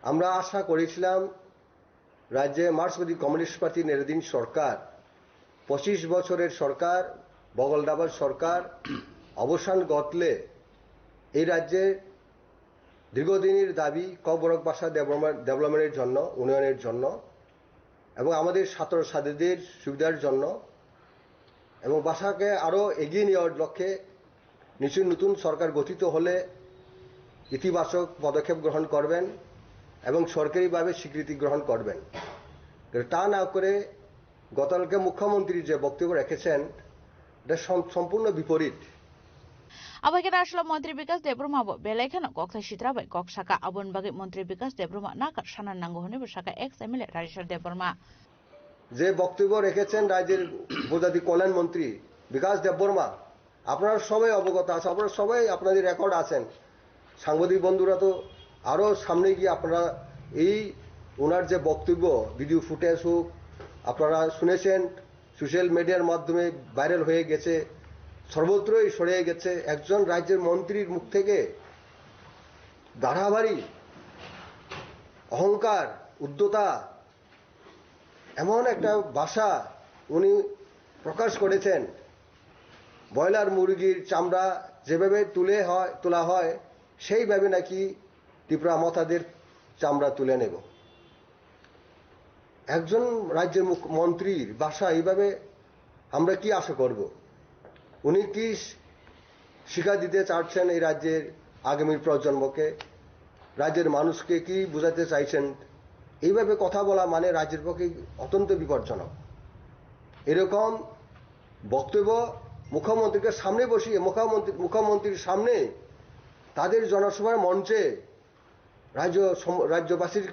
আমরা আশা করেছিলাম রাজ্যে মার্ক্সবাদী কমিউনিস্ট পার্টি নেতৃত্বাধীন সরকার 25 বছরের সরকার বগলদাবার সরকার অবসান ঘটলে এই রাজ্যের দীর্ঘদিনের দাবি ককবরক ভাষা ডেভেলপমেন্টের জন্য, উন্নয়নের জন্য এবং আমাদের ছাত্র ছাত্রীদের সুবিধার জন্য এবং ভাষাকে আরও এগিয়ে নেওয়ার লক্ষ্যে নিশ্চয়ই নতুন সরকার গঠিত হলে ইতিবাচক পদক্ষেপ গ্রহণ করবেন এবং সরকারিভাবে স্বীকৃতি গ্রহণ করবেন। তা না করে গতকালকে মুখ্যমন্ত্রী যে বক্তব্য রেখেছেন এটা সম্পূর্ণ বিপরীত। আবহাইকান আসলে মন্ত্রী বিকাশ দেববর্মা বেলাইখানো ককথাই সিদ্রাবাই কক শাখা আবন বাগে মন্ত্রী বিকাশ দেববর্মা নাকার সানান নাঙ্গ হনিব শাখা এক্স এমএলএ রাজেশ্বর দেববর্মা যে বক্তব্য রেখেছেন রাজ্যের উপজাতি কল্যাণ মন্ত্রী বিকাশ দেববর্মা, আপনারা সবাই অবগত আছে, আপনারা সবাই আপনাদের রেকর্ড আছেন, সাংবাদিক বন্ধুরা তো আরও সামনে গিয়ে আপনারা এই ওনার যে বক্তব্য ভিডিও ফুটেজ হোক আপনারা শুনেছেন, সোশ্যাল মিডিয়ার মাধ্যমে ভাইরাল হয়ে গেছে, সর্বত্রই ছড়িয়ে গেছে। একজন রাজ্যের মন্ত্রীর মুখ থেকে ধারাবাড়ি অহংকার, উদ্ধতা, এমন একটা ভাষা উনি প্রকাশ করেছেন। ব্রয়লার মুরগির চামড়া যেভাবে তোলা হয় সেইভাবে নাকি ত্রিপুরা মতাদের চামড়া তুলে নেব। একজন রাজ্যের মন্ত্রীর ভাষা এইভাবে আমরা কি আশা করব? উনি কি শিক্ষা দিতে চাচ্ছেন এই রাজ্যের আগামী প্রজন্মকে, রাজ্যের মানুষকে কি বোঝাতে চাইছেন? এইভাবে কথা বলা মানে রাজ্যের পক্ষে অত্যন্ত বিপজ্জনক। এরকম বক্তব্য মুখ্যমন্ত্রীকে সামনে বসিয়ে মুখ্যমন্ত্রীর সামনে তাদের জনসভার মঞ্চে রাজ্যবাসীর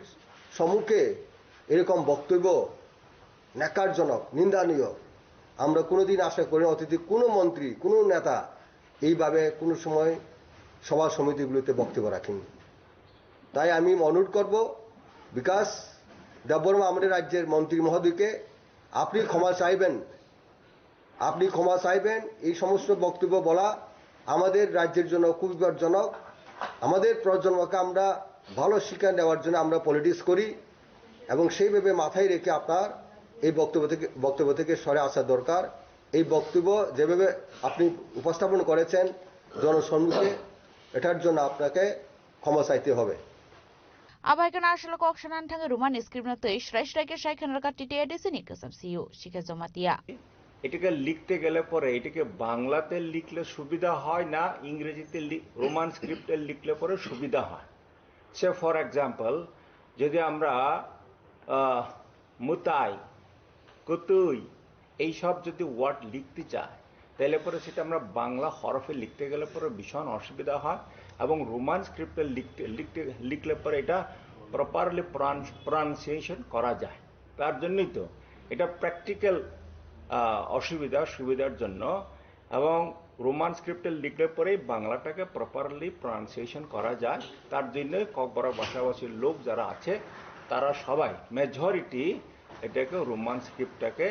সম্মুখে এরকম বক্তব্য ন্যাক্কারজনক, নিন্দনীয়। আমরা কোনোদিন আশা করি না অতীতে কোনো মন্ত্রী, কোনো নেতা এইভাবে কোনো সময় সভা সমিতিগুলোতে বক্তব্য রাখেনি। তাই আমি অনুরোধ করব বিকাশ দেববর্মা আমাদের রাজ্যের মন্ত্রী মহোদয়কে আপনি ক্ষমা চাইবেন। এই সমস্ত বক্তব্য বলা আমাদের রাজ্যের জন্য খুব বিপজ্জনক। আমাদের প্রজন্মকে আমরা ভালো শিক্ষা দেওয়ার জন্য আমরা পলিটিক্স করি এবং সেইভাবে মাথায় রেখে আপনার এই বক্তব্য থেকে সরে আসা দরকার। এই বক্তব্য যেভাবে আপনি উপস্থাপন করেছেন জনসম্মুখে, এটার জন্য আপনাকে ক্ষমা চাইতে হবে। Abaikan asal kokshanan thang Roman script na to Shrike Shaikhan Rakati Edisini Kasam CEO Shikazomatia. এটাকে লিখতে গেলে পরে এটাকে বাংলাতে লিখলে সুবিধা হয় না ইংরেজিতে রোমান স্ক্রিপ্টে লিখলে পরে সুবিধা হয়। সে ফর এক্সাম্পল যদি আমরা মুতাই, কুতুই এইসব যদি ওয়ার্ড লিখতে চাই তাহলে পরে সেটা আমরা বাংলা হরফে লিখতে গেলে পরে ভীষণ অসুবিধা হয় এবং রোমান স্ক্রিপ্টে লিখলে পরে এটা প্রপারলি প্রনাউন্সিয়েশন করা যায়। তার জন্যই তো এটা প্র্যাকটিক্যাল সুবিধার জন্য এবং রোমান স্ক্রিপ্টে লিখলে পরেই বাংলাটাকে প্রপারলি প্রনাউন্সিয়েশন করা যায়। তার জন্য ককবরক ভাষাভাষীর লোক যারা আছে তারা সবাই মেজরিটি এটাকে রোমান স্ক্রিপ্টটাকে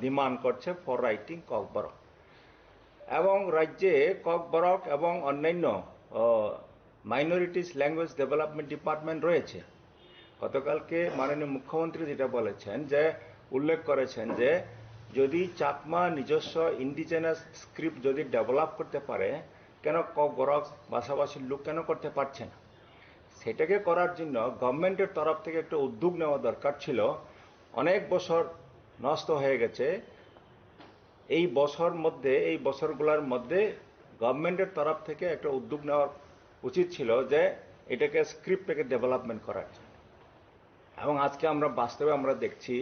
ডিমান্ড করছে ফর রাইটিং ককবরক। এবং রাজ্যে ককবরক এবং অন্যান্য মাইনরিটিস ল্যাঙ্গুয়েজ ডেভেলপমেন্ট ডিপার্টমেন্ট রয়েছে। গতকালকে মাননীয় মুখ্যমন্ত্রী যেটা বলেছেন যে উল্লেখ করেছেন যে যদি চাকমা নিজস্ব ইন্ডিজেনাস স্ক্রিপ্ট যদি ডেভেলপ করতে পারে কেন ককবরক ভাষাভাষীর লোক কেন করতে পারছে না? সেটাকে করার জন্য গভর্নমেন্টের তরফ থেকে একটা উদ্যোগ নেওয়া দরকার ছিল। অনেক বছর নষ্ট হয়ে গেছে। এই বছরগুলোর মধ্যে গভর্নমেন্টের তরফ থেকে একটা উদ্যোগ নেওয়া উচিত ছিল যে এটাকে স্ক্রিপ্টটাকে ডেভেলপমেন্ট করার জন্য। এবং আজকে আমরা বাস্তবে আমরা দেখছি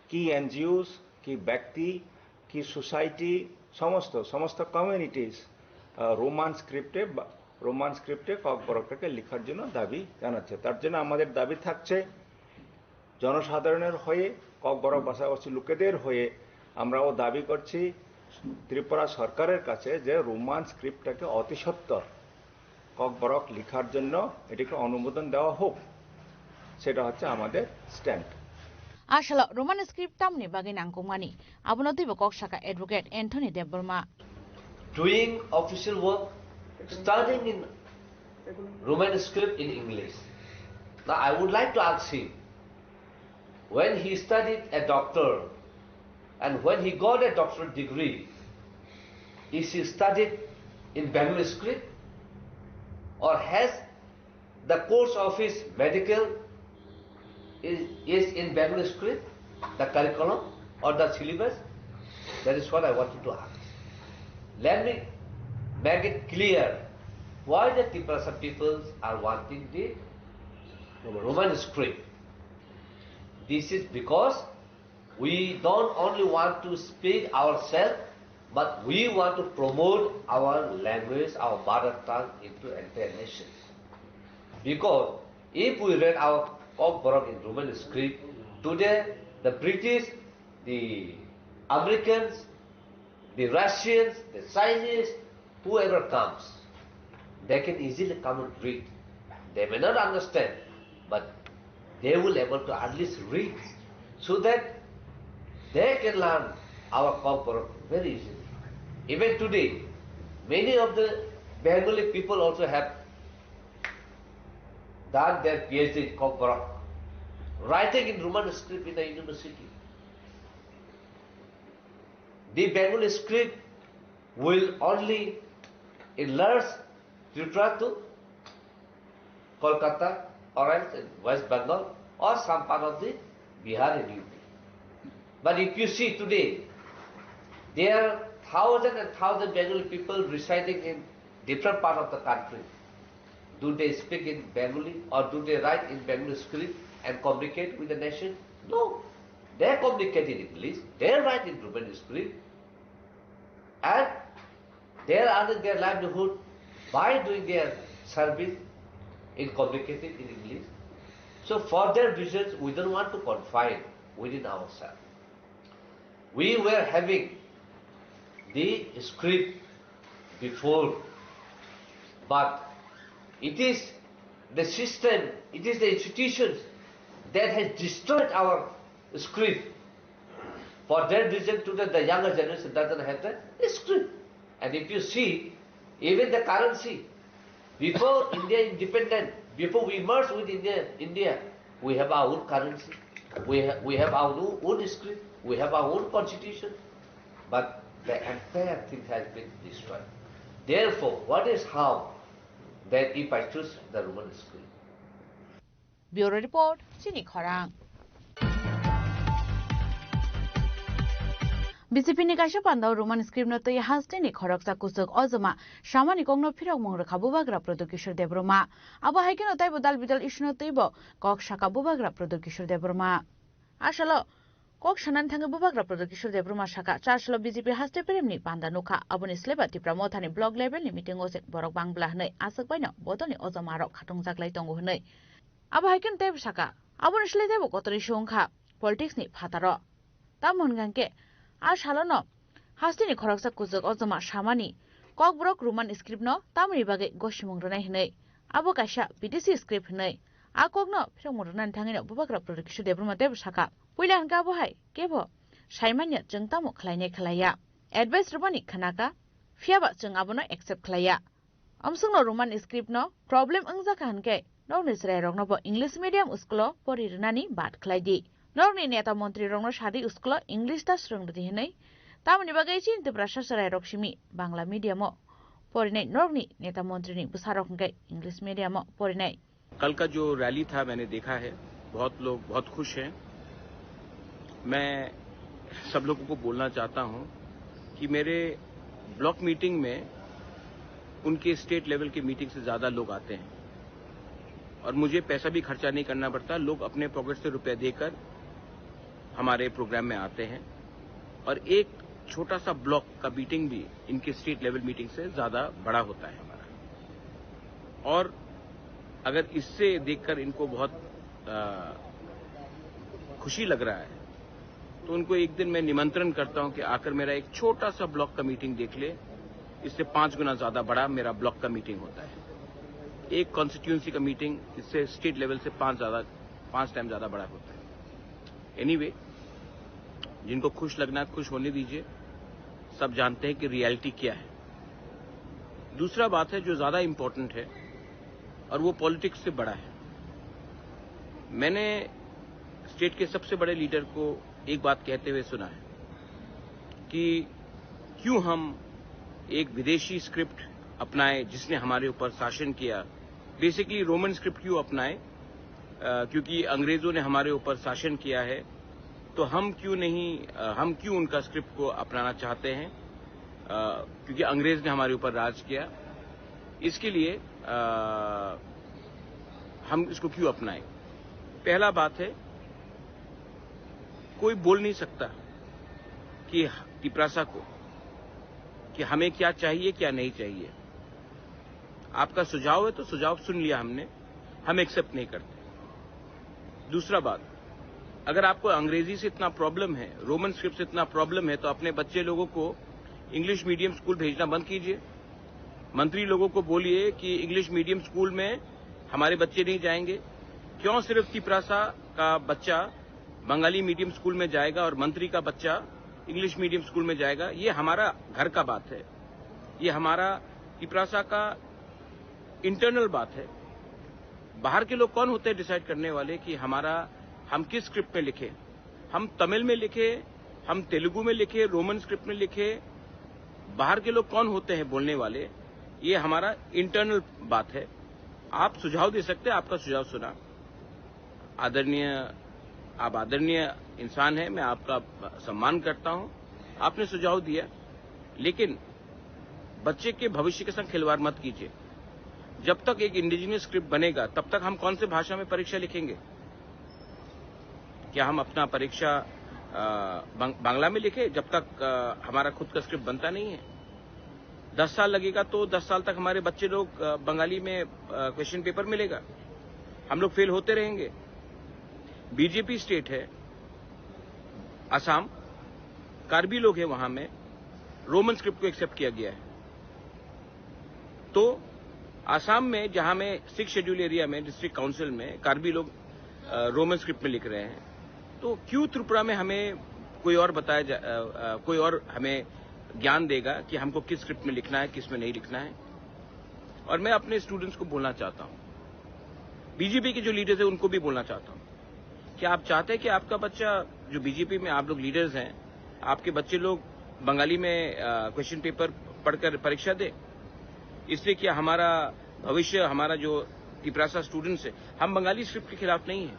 কি এনজিওস, কি ব্যক্তি, কি সোসাইটি, সমস্ত কমিউনিটিস রোমান স্ক্রিপ্টে ককবরকটাকে লেখার জন্য দাবি জানাচ্ছে। তার জন্য আমাদের দাবি থাকছে জনসাধারণের হয়ে, ককবরক ভাষাভাষী লোকেদের হয়ে আমরাও দাবি করছি ত্রিপুরা সরকারের কাছে যে রোমান স্ক্রিপ্টটাকে অতি সত্বর ককবরক লেখার জন্য এটাকে অনুমোদন দেওয়া হোক। সেটা হচ্ছে আমাদের stand. Ashala Roman script tamni bagin angkumani. Abunatibo Kokshaka Advocate Anthony Deborma. Doing official work, studying in Roman script in English. Now I would like to ask him, when he studied a doctor and when he got a doctorate degree, is he studied in Bengali script or has the course of his medical is in Bengali script, the curriculum or the syllabus? That is what I wanted to ask. Let me make it clear why the Tiprasa peoples are wanting the Roman script. This is because we don't only want to speak ourselves, but we want to promote our language, our mother tongue into entire nations. Because if we read our Kokborok in Roman script, today the British, the Americans, the Russians, the Chinese, whoever comes, they can easily come and read. They may not understand, but they will able to at least read so that they can learn our Kokborok very easily. Even today, many of the Bengali people also have done their PhD in Kokborok, writing in Roman script in the university. The Bengali script will only enlarge Tripura to Kolkata or else in West Bengal or some part of the Bihar and UP. But if you see today, there are thousands and thousands Bengali people residing in different parts of the country. Do they speak in Bengali or do they write in Bengali script and communicate with the nation? No. They communicate in English, they write in Roman script, and they are earning their livelihood by doing their service in communicating in English. So for their visions, we don't want to confine within ourselves. We were having the script before, but it is the system, it is the institutions that has destroyed our script. For that reason, today the younger generation doesn't have the script. And if you see, even the currency, before India independent, before we merged with India, we have our own currency, we have our own script, we have our own constitution, but the entire thing has been destroyed. Therefore, what is harm that if I choose the Roman script? Bureau Report, Chini Khorang. BCP ni kaisa pandau Roman script no tei haste ni khoroksa kusuk ozoma shamani kongno phirok mongra khabubagra Prodokishor Debroma abo haikeno taibo dalbidal ishno teibo kok shaka bubagra Prodokishor Debroma ashalo kok shanan thange bubagra Prodokishor Debroma shaka charshlo BCP haste premni panda nukha aboni sleba tipra mothani blog level ni meeting osek borok bangla hnei asuk baino bodoni ozoma rok khatungjak lai tongo hnei abo haiken teib shaka aboni shle teibo kotori shongkha politics ni phataro tamon gangke Ashalono hastini khoroksa kuzuk ozoma shamani kokbrok Roman script no tamri bage goshimungronai hnei abo kaisa BDC script hnei akogno phirongmurnan thangino bubagra Prodokishor Debroma deb shaka puila hanga bo hai kebo saimanya jengtamo khlaine khlaya advice robani khanaka fiaba jeng abono accept khlaya amsungno Roman script no problem angjaka hanke nokni srai rokno bo English medium school porirnani bat khlaidi Norni neta montri rongno shadi usklo English ta srongdi hinai tamni bagai chin te prashasara rokshimi Bangla medium o porinai norni neta montri ni busarok ngai English medium o porinai कल का जो रैली था मैंने देखा है बहुत लोग बहुत खुश हैं मैं सब लोगों को बोलना चाहता हूं कि मेरे ब्लॉक मीटिंग में उनके स्टेट लेवल की मीटिंग से ज्यादा लोग आते हैं और मुझे पैसा भी खर्चा नहीं करना पड़ता लोग अपने पॉकेट से रुपए देकर हमारे प्रोग्राम में आते हैं और एक छोटा सा ब्लॉक का मीटिंग भी इनके स्टेट लेवल मीटिंग से ज्यादा बड़ा होता है हमारा और अगर इससे देखकर इनको बहुत खुशी लग रहा है तो उनको एक दिन मैं निमंत्रण करता हूं कि आकर मेरा एक छोटा सा ब्लॉक का मीटिंग देख ले इससे 5 गुना ज्यादा बड़ा मेरा ब्लॉक का मीटिंग होता है एक कॉन्स्टिट्यूंसी का मीटिंग इससे स्टेट लेवल से 5 टाइम ज्यादा बड़ा होता है एनीवे जिनको खुश लगना है खुश होने दीजिए सब जानते हैं कि रियलिटी क्या है दूसरा बात है जो ज्यादा इंपॉर्टेंट है और वो पॉलिटिक्स से बड़ा है मैंने स्टेट के सबसे बड़े लीडर को एक बात कहते हुए सुना है कि क्यों हम एक विदेशी स्क्रिप्ट अपनाए जिसने हमारे ऊपर शासन किया बेसिकली रोमन स्क्रिप्ट क्यों अपनाए क्योंकि अंग्रेजों ने हमारे ऊपर शासन किया है तो हम क्यों उनका स्क्रिप्ट को अपनाना चाहते हैं क्योंकि अंग्रेज ने हमारे ऊपर राज किया इसके लिए हम इसको क्यों अपनाएं पहला बात है कोई बोल नहीं सकता कि तिपरासा को कि हमें क्या चाहिए क्या नहीं चाहिए आपका सुझाव है तो सुझाव सुन लिया हमने हम एक्सेप्ट नहीं करते दूसरा बात अगर आपको अंग्रेजी से इतना प्रॉब्लम है रोमन स्क्रिप्ट से इतना प्रॉब्लम है तो अपने बच्चे लोगों को इंग्लिश मीडियम स्कूल भेजना बंद कीजिए मंत्री लोगों को बोलिए कि इंग्लिश मीडियम स्कूल में हमारे बच्चे नहीं जाएंगे क्यों सिर्फ तिपरासा का बच्चा बंगाली मीडियम स्कूल में जाएगा और मंत्री का बच्चा इंग्लिश मीडियम स्कूल में जाएगा ये हमारा घर का बात है ये हमारा तिपरासा का इंटरनल बात है बाहर के लोग कौन होते हैं डिसाइड करने वाले कि हम किस स्क्रिप्ट में लिखें हम तमिल में लिखे हम तेलुगु में लिखे रोमन स्क्रिप्ट में लिखे बाहर के लोग कौन होते हैं बोलने वाले ये हमारा इंटरनल बात है आप सुझाव दे सकते हैं आपका सुझाव सुना आप आदरणीय इंसान हैं मैं आपका सम्मान करता हूं आपने सुझाव दिया लेकिन बच्चे के भविष्य के संग खिलवाड़ मत कीजिए जब तक एक इंडिजिनियस स्क्रिप्ट बनेगा तब तक हम कौन से भाषा में परीक्षा लिखेंगे क्या हम अपना परीक्षा बांग्ला में लिखे जब तक हमारा खुद का स्क्रिप्ट बनता नहीं है 10 साल लगेगा तो 10 साल तक हमारे बच्चे लोग बंगाली में क्वेश्चन पेपर मिलेगा, हम लोग फेल होते रहेंगे। बीजेपी स्टेट है असम, कार्बी लोग हैं वहां में, रोमन स्क्रिप्ट को एक्सेप्ट किया गया है। तो असम में जहां में 6 शेड्यूल एरिया में डिस्ट्रिक्ट काउंसिल में कार्बी लोग रोमन स्क्रिप्ट में लिख रहे हैं, तो क्यों त्रिपुरा में हमें कोई और कोई और हमें ज्ञान देगा कि हमको किस स्क्रिप्ट में लिखना है, किस में नहीं लिखना है। और मैं अपने स्टूडेंट्स को बोलना चाहता हूं, बीजेपी के जो लीडर्स हैं उनको भी बोलना चाहता हूं कि आप चाहते हैं कि आपका बच्चा, जो बीजेपी में आप लोग लीडर्स हैं, आपके बच्चे लोग बंगाली में क्वेश्चन पेपर पढ़कर परीक्षा दे, इससे क्या हमारा भविष्य, हमारा जो तिपरासा स्टूडेंट्स है, हम बंगाली स्क्रिप्ट के खिलाफ नहीं है,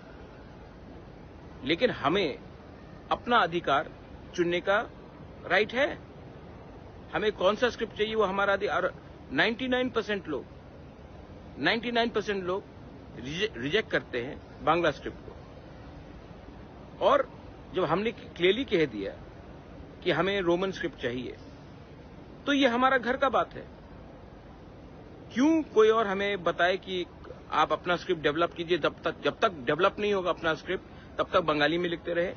लेकिन हमें अपना अधिकार चुनने का राइट है। हमें कौन सा स्क्रिप्ट चाहिए वो हमारा अधिकार। 99% लोग रिजेक्ट करते हैं बांग्ला स्क्रिप्ट को। और जब हमने क्लियरली कह दिया कि हमें रोमन स्क्रिप्ट चाहिए, तो ये हमारा घर का बात है। क्यों कोई और हमें बताए कि आप अपना स्क्रिप्ट डेवलप कीजिए, जब तक डेवलप नहीं होगा अपना स्क्रिप्ट तब तक बंगाली में लिखते रहे।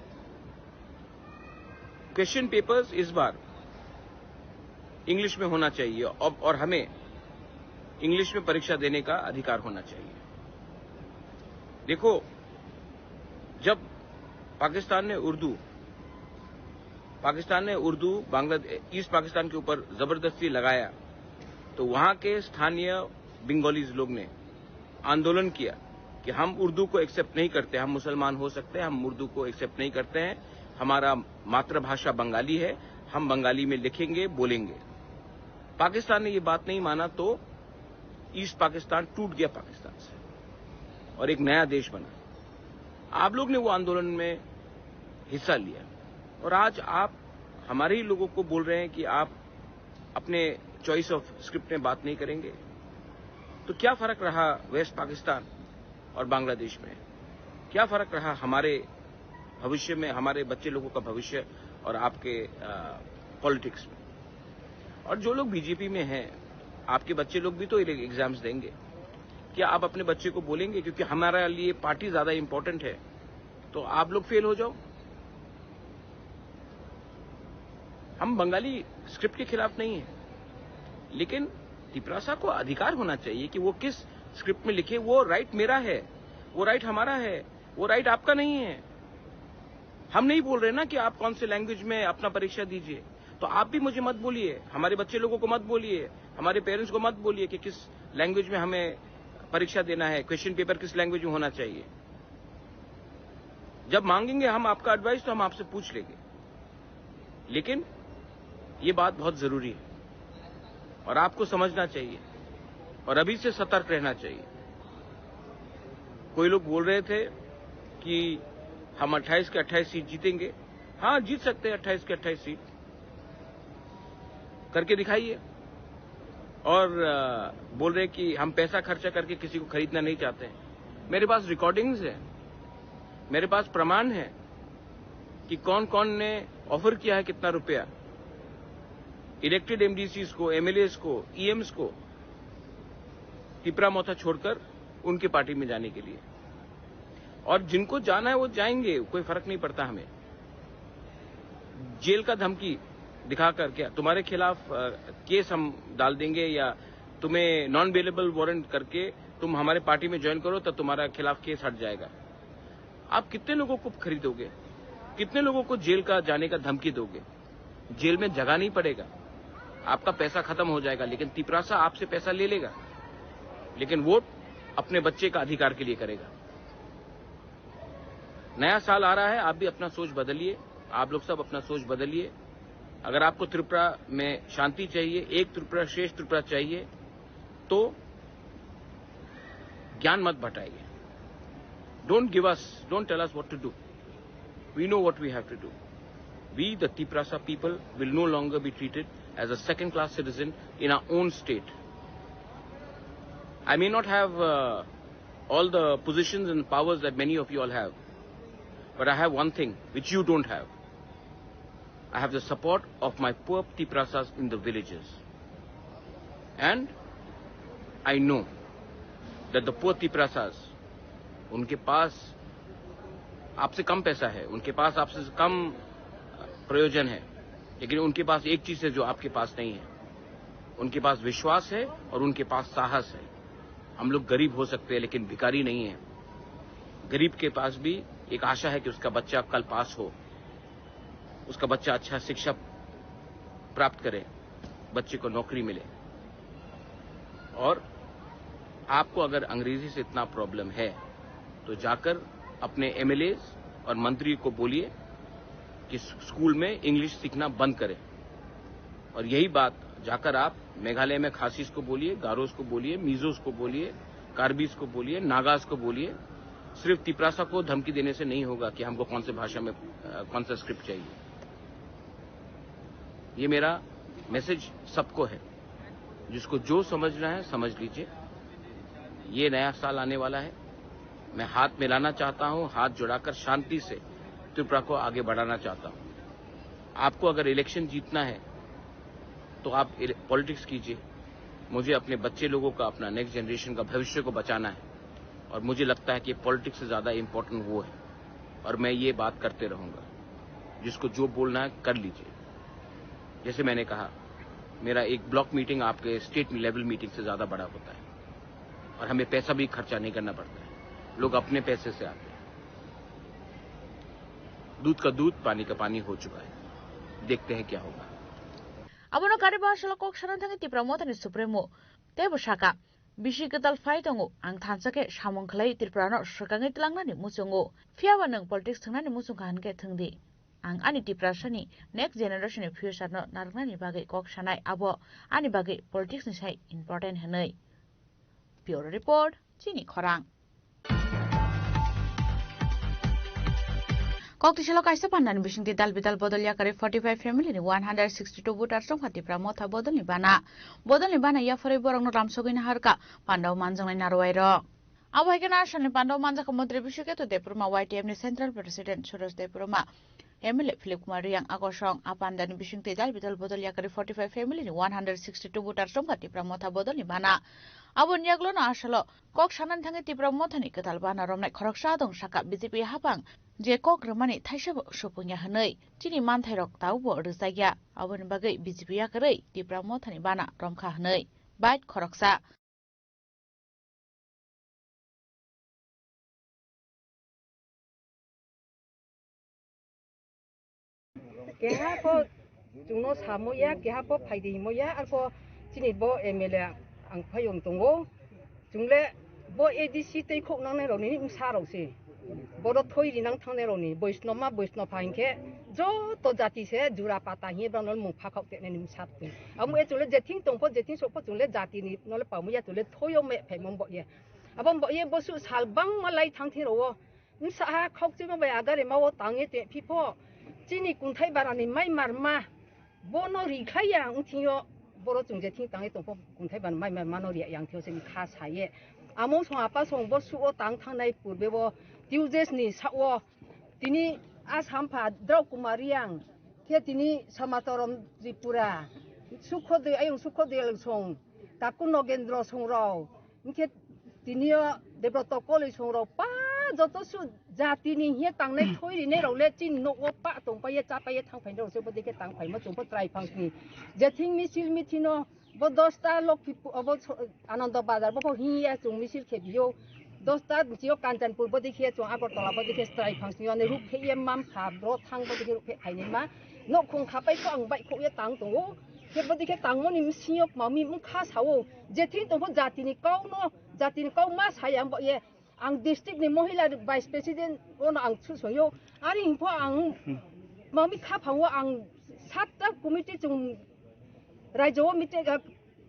क्वेश्चन पेपर्स इस बार इंग्लिश में होना चाहिए और हमें इंग्लिश में परीक्षा देने का अधिकार होना चाहिए। देखो, जब पाकिस्तान ने उर्दू बांग्लादेश ईस्ट पाकिस्तान के ऊपर जबरदस्ती लगाया, तो वहां के स्थानीय बंगालीज लोग ने आंदोलन किया कि हम उर्दू को एक्सेप्ट नहीं करते, हम मुसलमान हो सकते हैं, हम उर्दू को एक्सेप्ट नहीं करते हैं, हमारा मातृभाषा बंगाली है, हम बंगाली में लिखेंगे, बोलेंगे। पाकिस्तान ने ये बात नहीं माना, तो ईस्ट पाकिस्तान टूट गया पाकिस्तान से और एक नया देश बना। आप लोग ने वो आंदोलन में हिस्सा लिया और आज आप हमारे ही लोगों को बोल रहे हैं कि आप अपने चॉइस ऑफ स्क्रिप्ट में बात नहीं करेंगे। तो क्या फर्क रहा वेस्ट पाकिस्तान और बांग्लादेश में? क्या फर्क रहा हमारे भविष्य में, हमारे बच्चे लोगों का भविष्य और आपके पॉलिटिक्स में? और जो लोग बीजेपी में हैं, आपके बच्चे लोग भी तो एग्जाम्स देंगे। क्या आप अपने बच्चे को बोलेंगे क्योंकि हमारे लिए पार्टी ज्यादा इंपॉर्टेंट है तो आप लोग फेल हो जाओ? हम बंगाली स्क्रिप्ट के खिलाफ नहीं है, लेकिन तिपरासा को अधिकार होना चाहिए कि वो किस स्क्रिप्ट में लिखे। वो राइट मेरा है, वो राइट हमारा है, वो राइट आपका नहीं है। हम नहीं बोल रहे ना कि आप कौन से लैंग्वेज में अपना परीक्षा दीजिए, तो आप भी मुझे मत बोलिए, हमारे बच्चे लोगों को मत बोलिए, हमारे पेरेंट्स को मत बोलिए कि किस लैंग्वेज में हमें परीक्षा देना है, क्वेश्चन पेपर किस लैंग्वेज में होना चाहिए। जब मांगेंगे हम आपका एडवाइस तो हम आपसे पूछ लेंगे, लेकिन ये बात बहुत जरूरी है और आपको समझना चाहिए और अभी से सतर्क रहना चाहिए। कोई लोग बोल रहे थे कि हम 28 के 28 सीट जीतेंगे। हाँ, जीत सकते हैं 28 के 28 सीट, करके दिखाइए। और बोल रहे कि हम पैसा खर्चा करके किसी को खरीदना नहीं चाहते हैं। मेरे पास रिकॉर्डिंग्स है, मेरे पास प्रमाण है कि कौन कौन ने ऑफर किया है कितना रुपया इलेक्टेड एमडीसीज को, एमएलएस को, ईएम्स को तिपरा मोथा छोड़कर उनकी पार्टी में जाने के लिए। और जिनको जाना है वो जाएंगे, कोई फर्क नहीं पड़ता हमें। जेल का धमकी दिखाकर क्या तुम्हारे खिलाफ केस हम डाल देंगे या तुम्हें नॉन बेलेबल वारंट करके तुम हमारे पार्टी में ज्वाइन करो तो तुम्हारा खिलाफ केस हट जाएगा। आप कितने लोगों को खरीदोगे? कितने लोगों को जेल का जाने का धमकी दोगे? जेल में जगह नहीं पड़ेगा, आपका पैसा खत्म हो जाएगा, लेकिन तिपरासा आपसे पैसा ले लेगा, लेकिन वोट अपने बच्चे का अधिकार के लिए करेगा। नया साल आ रहा है, आप भी अपना सोच बदलिए, आप लोग सब अपना सोच बदलिए। अगर आपको त्रिपुरा में शांति चाहिए, एक त्रिपुरा श्रेष्ठ त्रिपुरा चाहिए, तो ज्ञान मत बटाइए। Don't tell us what to do. We know what we have to do. We, the Tiprasa people, will no longer be treated as a second-class citizen in our own state. I may not have all the positions and powers that many of you all have, but I have one thing which you don't have. I have the support of my poor Tiprasas in the villages. And I know that the poor Tiprasas, उनके पास आपसे कम पैसा है, उनके पास आपसे कम प्रयोजन है, लेकिन उनके पास एक चीज है जो आपके पास नहीं है. उनके पास विश्वास है और उनके पास साहस है. हम लोग गरीब हो सकते हैं लेकिन भिखारी नहीं है. गरीब के पास भी एक आशा है कि उसका बच्चा कल पास हो, उसका बच्चा अच्छा शिक्षा प्राप्त करे, बच्चे को नौकरी मिले. और आपको अगर अंग्रेजी से इतना प्रॉब्लम है तो जाकर अपने एमएलएस और मंत्री को बोलिए कि स्कूल में इंग्लिश सीखना बंद करें. और यही बात जाकर आप मेघालय में खासीस को बोलिए, गारोस को बोलिए, मिजोस को बोलिए, कार्बीस को बोलिए, नागास को बोलिए. सिर्फ तिपरासा को धमकी देने से नहीं होगा कि हमको कौन से भाषा में कौन सा स्क्रिप्ट चाहिए. ये मेरा मैसेज सबको है. जिसको जो समझना है समझ लीजिए. ये नया साल आने वाला है. मैं हाथ मिलाना चाहता हूं, हाथ जुड़ाकर शांति से त्रिपुरा को आगे बढ़ाना चाहता हूं. आपको अगर इलेक्शन जीतना है तो आप पॉलिटिक्स कीजिए. मुझे अपने बच्चे लोगों का, अपना नेक्स्ट जनरेशन का भविष्य को बचाना है. और मुझे लगता है कि पॉलिटिक्स से ज्यादा इंपॉर्टेंट वो है. और मैं ये बात करते रहूंगा. जिसको जो बोलना है कर लीजिए. जैसे मैंने कहा, मेरा एक ब्लॉक मीटिंग आपके स्टेट लेवल मीटिंग से ज्यादा बड़ा होता है. और हमें पैसा भी खर्चा नहीं करना पड़ता है. लोग अपने पैसे से आते हैं. दूध का दूध, पानी का पानी हो चुका है. देखते हैं क्या होगा. Abono kariba shala kok sharan thangi tipra motani supremo tebo shaka bishi ketal fight ango ang thansake shamong khlai tipra no shakangai tlangnani musungo fiawa nang politics thangnani musung kan ke thangdi ang ani tipra shani next generation future no narnani bagai kok shanai abo ani bagai politics ni sai important hanai. Bureau report chini khorang. Koktishala kaisa pandan bisingti dal bidal bodol yakare 45 family ni 162 voter song hati pramotha bodol ni bana ya fore borong no ramsogin harka pandaw manjang nai narwai ro awai kana shani pandaw manja ka mantri bishike to depurma YTM ni central president Suresh depurma MLA Philip Kumar yang akosong apandan bisingti dal bidal bodol yakare 45 family ni 162 voter song hati pramotha bodol ni bana abon yaglo na asalo kok shanan thangi tipra mothani ketal bana romnai khoroksa dong saka BJP hapang je kok ramani thaisa sopunya hanai chini manthai rok taubo rujaya abon bagai BJP yakarei tipra mothani bana romkha hanai bait khoroksa keha po jungno samoya keha po phaidi moya arpo chini bo MLA ang phayong tongo jungle bo ADC tei khok nang nei ro ni sa ro se bodo thoi ri nang thang nei ro ni boisnoma phainke jo to jati se jura pata hi bang nol mu pha khok te nei nim sap tu amu e chule jeting tongpo jeting so po chule jati ni nol pa mu ya chule thoyo me phai mom bo ye abom bo ye bo su sal bang ma lai thang thi ro nim sa ha khok chi ma ba agare ma wo tang ye te phi pho chini kun thai barani mai mar ma bo no ri khaya ung thi yo boro chung je thing tang e tong po kun thai ban mai ma no ri yang thio se mi kha sa ye among song apa song bo su o tang thang nai purbe bo tiujes ni sa wo tini asam pha draw kumariang ke tini samatorom tripura sukhode ayong sukhode song takun nogendro song ro ke tini debroto koli song ro pa joto su jati ni he tang nai thoi ri ne ro le chin no o pa tong pa ye cha pa ye thang phai ro se bo de ke tang phai ma chung po trai phang ni je thing misil mithino bo 10ta lok bo ananda bazar bo hi ya chung misil khe bio 10ta jio kanchanpur bo de khe chung agartala bo de ke trai phang ni ne rup khe ye mam pha bro thang bo de ke rup khe phai ni ma no khong kha pai ko ang bai ko ye tang tong o ke bo de ke tang mo ni siok ma mi mu kha sawo je thing tong bo jati ni kau no jati ni kau ma sayang bo ye ang district ni mohila vice president ono ang chusoyo ari info ang mami kha phangwa ang satta committee chung raijo meeting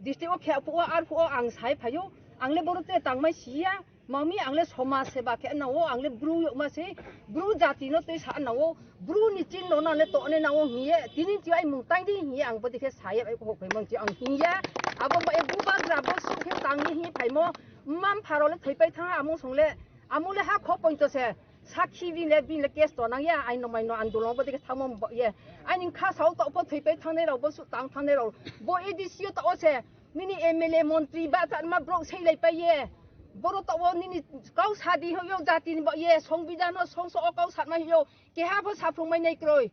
district o kha po ar po ang sai phayo angle borote tangmai sia mami angle somaj seba ke na o angle bru yo ma se bru jati no te sa na o bru ni chin no na le to ne na o hiye tinin ti ai mung tai di hi ang bodi ke sai ai ko phai mong ti ang hiya abo ba e bu ba gra bo su ke tang ni hi phai mo mam pharo le thoi pai tha among songle amule ha kho point to se sakhi bin le case to nang ya ai no mai no andolong bo de thamom ye ai ning kha sau to po thoi pai thang ne ro bo su tang thang ne ro bo ADC to o se Nini MLA Montri Batan ma brok sei lai pa ye. Boro to wo nini kau sadi ho yo jati ni ba ye song bidano song so kau sat ma yo ke ha pho sa phung mai nei kroi.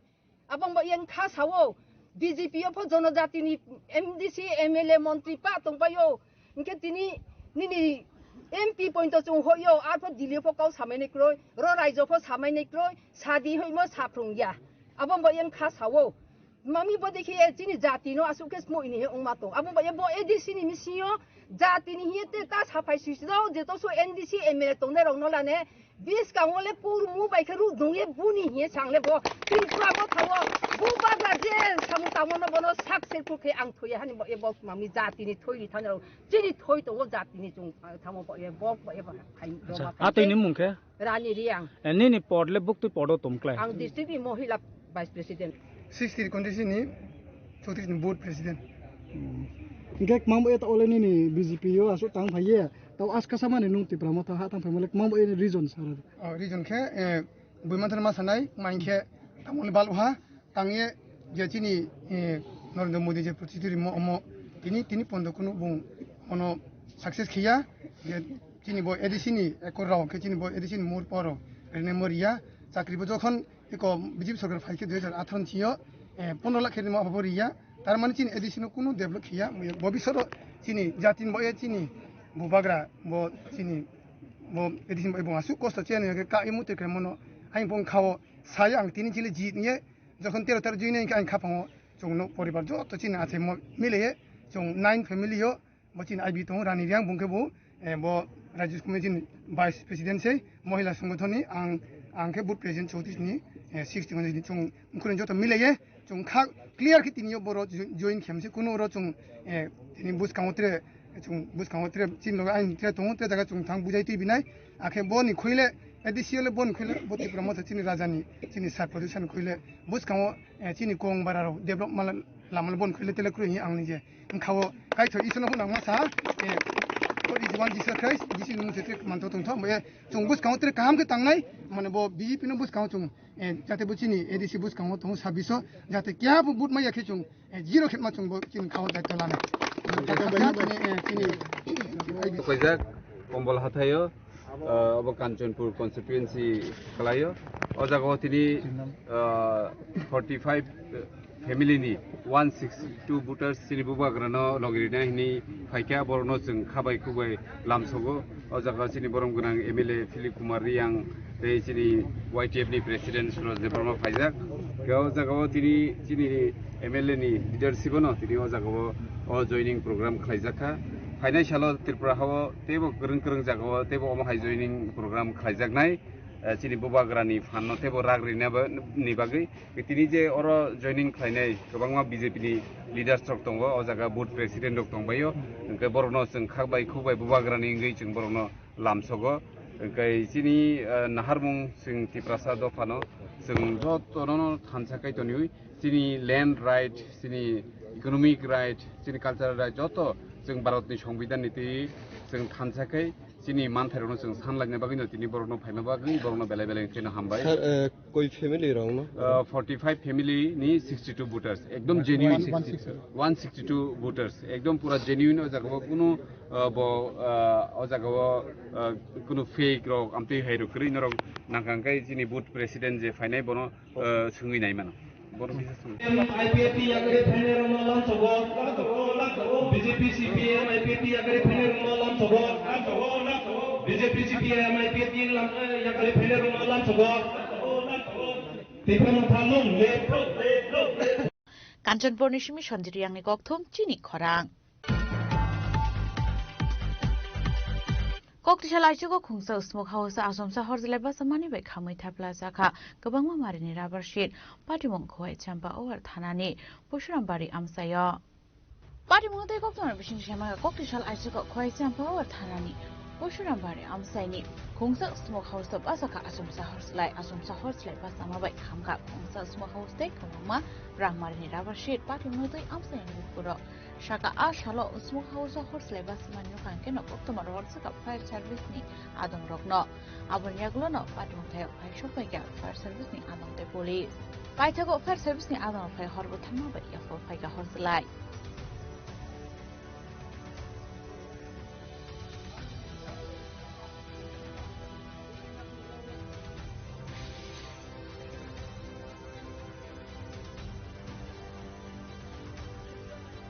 Abang ba yen kha sawo BJP pho jono jati ni MDC MLA Montri pa tong pa yo. Nge tini nini MP point to chung ho yo ar pho dili pho kau samai nei kroi ro raijo pho samai nei kroi sadi hoi mo sa phung ya. Abang ba yen kha sawo Mami bo dekhi chini jati no asu kes mo ini ong mato abang ba ye bo edisi ni misio jati ni hiete ta sapai suido je to so NDC MLA tong ne rong no la ne bis ka ngole pur mu bai kharu dong ye buni hi sangle bo tin pra bo thawo bu ba ga je sam ta mo no bono sak se pu ke ang thoye hani bo ye bo mami jati ni thoi than ro chini thoi to jati ni chung thamo bo ye bo ye ba khai do ma a toi ni mung ke rani riang ni ni pod le buk tu podo tum klai ang district mohila vice president 60 condition ni chotis ni board president ngek mambo eta ole ni BJP yo asu tang phaye taw aska sama ni nung ti pramota ha tang phamale mambo e region sara region khe buimanthar ma sanai maingkhe tamol balha tangye je chini Narendra Modi je protituri mo tini pondo kunu bung ono success khiya je chini boy edisini ekor raw ke chini boy edisini mur poro ene moria চাকরি bo যখন eko BJP সরকার ফাইকে 2018 थियो 15 লাখ এর মা ভরিয়া তার মানে চিনি এডিশন কোনো ডেভেলপ খিয়া ভবিষ্যৎ চিনি জাতিন বয়ে চিনি বুবাগ্রা ব চিনি ব এডিশন বয়ে বসু কষ্ট চেনে কা ইমুতে ক্রমনো আই বং খাও সাই আং তিনি চিলি জি নিয়ে যখন 13 13 জুই নাই আই খাপাও জংনো পরিবার যত চিনি আছে মিলে জং 9 ফ্যামিলিও ব চিনি আইবি তো রানী রিয়াং বংকেবু ব রাজ্য কমিটির ভাইস প্রেসিডেন্ট সেই মহিলা সংগঠননি आंखे बुट प्रेजेंट 34 नि 60 नि chung कुन जतो मिलेये chung खा क्लियर कि तिनियो बरो जोइन खेमसे कुनो रो chung तिनि बुस काउंटरे chung बुस काउंटरे चिन लगा आइन थे तो ते जगह chung थांग बुझाइ ति बिनाय आखे बनि खुइले एडिसियले बन खुइले बति प्रमोट चिनि राजानि चिनि सार प्रदूषण खुइले बुस काउ चिनि कोंग बारारो डेभलप माल लामल बन खुइले तेले क्रुहि आंनि जे खावो काइ थ इसनो हुना सा One Jesus Christ, this is no secret. Man told him, "Chung bus counter kam ke tangnai, mane bo BJP no bus count chung, jate buchini, edisi bus count chung sabiso, jate kya bu but mai yakhe chung, zero khet ma chung bo chin count dai tolana." Kajak kombol hathayo, abo Kanchanpur constituency kalayo, ojago tini 45 family ni 162 voters sini buba grano logirina hini phaikya borno chung khabai kubai lamsogo ojaga sini borom gunang MLA Philip Kumar Riang tei sini YTF ni president Suraj Devarma phaijak gao jaga tini MLA ni leadership no tini ojaga o joining program khlaijaka financial Tripura hawo tebo gereng jaga tebo omo hai joining program khlaijak nai chini bubagrani fanno tebo ragri ni bagai tini je oro joining khlainai gobangma BJP ni leaders rok tongo o jaga board president rok tongbayo engke borno chung khakbai khubai bubagrani ngei chung borno lamsogo engke chini naharmung chung tiprasa dofano chung jotono thansakai toni chini land right chini economic right chini cultural right joto chung bharatni সংবিধান নীতি chung thansakai chini manthairono chung sanlagne bagino tini borno phaina bagai borno belai treno hambai koi family rong no 45 family ni 62 voters ekdom genuine 162 voters ekdom pura genuine ojago kuno bo ojago kuno fake rok amte hairo kri norok nangkangkai chini boot president je phainai bono sungui nai mano bono bisa sung IPP agare phaine romalam sobo BJP CPM IPP agare phaine romalam sobo BJP CPM IPP agare phaine romalam sobo Tipano thalong le Kanchanpur nishimi Shanjiri yang ni kokthum chini khorang Koktishalai chugo khungsa usmok hausa asomsa horzilai ba samani bai khamai thapla zakha gabangma marini rabar sheet patimong khoi champa over thanani Pushrambari amsaya Patimong dei kokthon bishin shama koktishalai chugo khoi champa over thanani Pushrambari amsaini khungsa usmok hausa basaka asomsa horzilai ba samabai khamka khungsa usmok hausa dei gabangma rangmarini rabar sheet patimong dei amsayani bukuro Shaka ashalo usmuk hausa horzilai ba samani kanke no koktomar horsaka fire service ni adong rokno abon yaglo no patimong thayo phai shopaika fire service ni adong te police paithago fire service ni adong phai horbo thamma ba yafo phai ka horzilai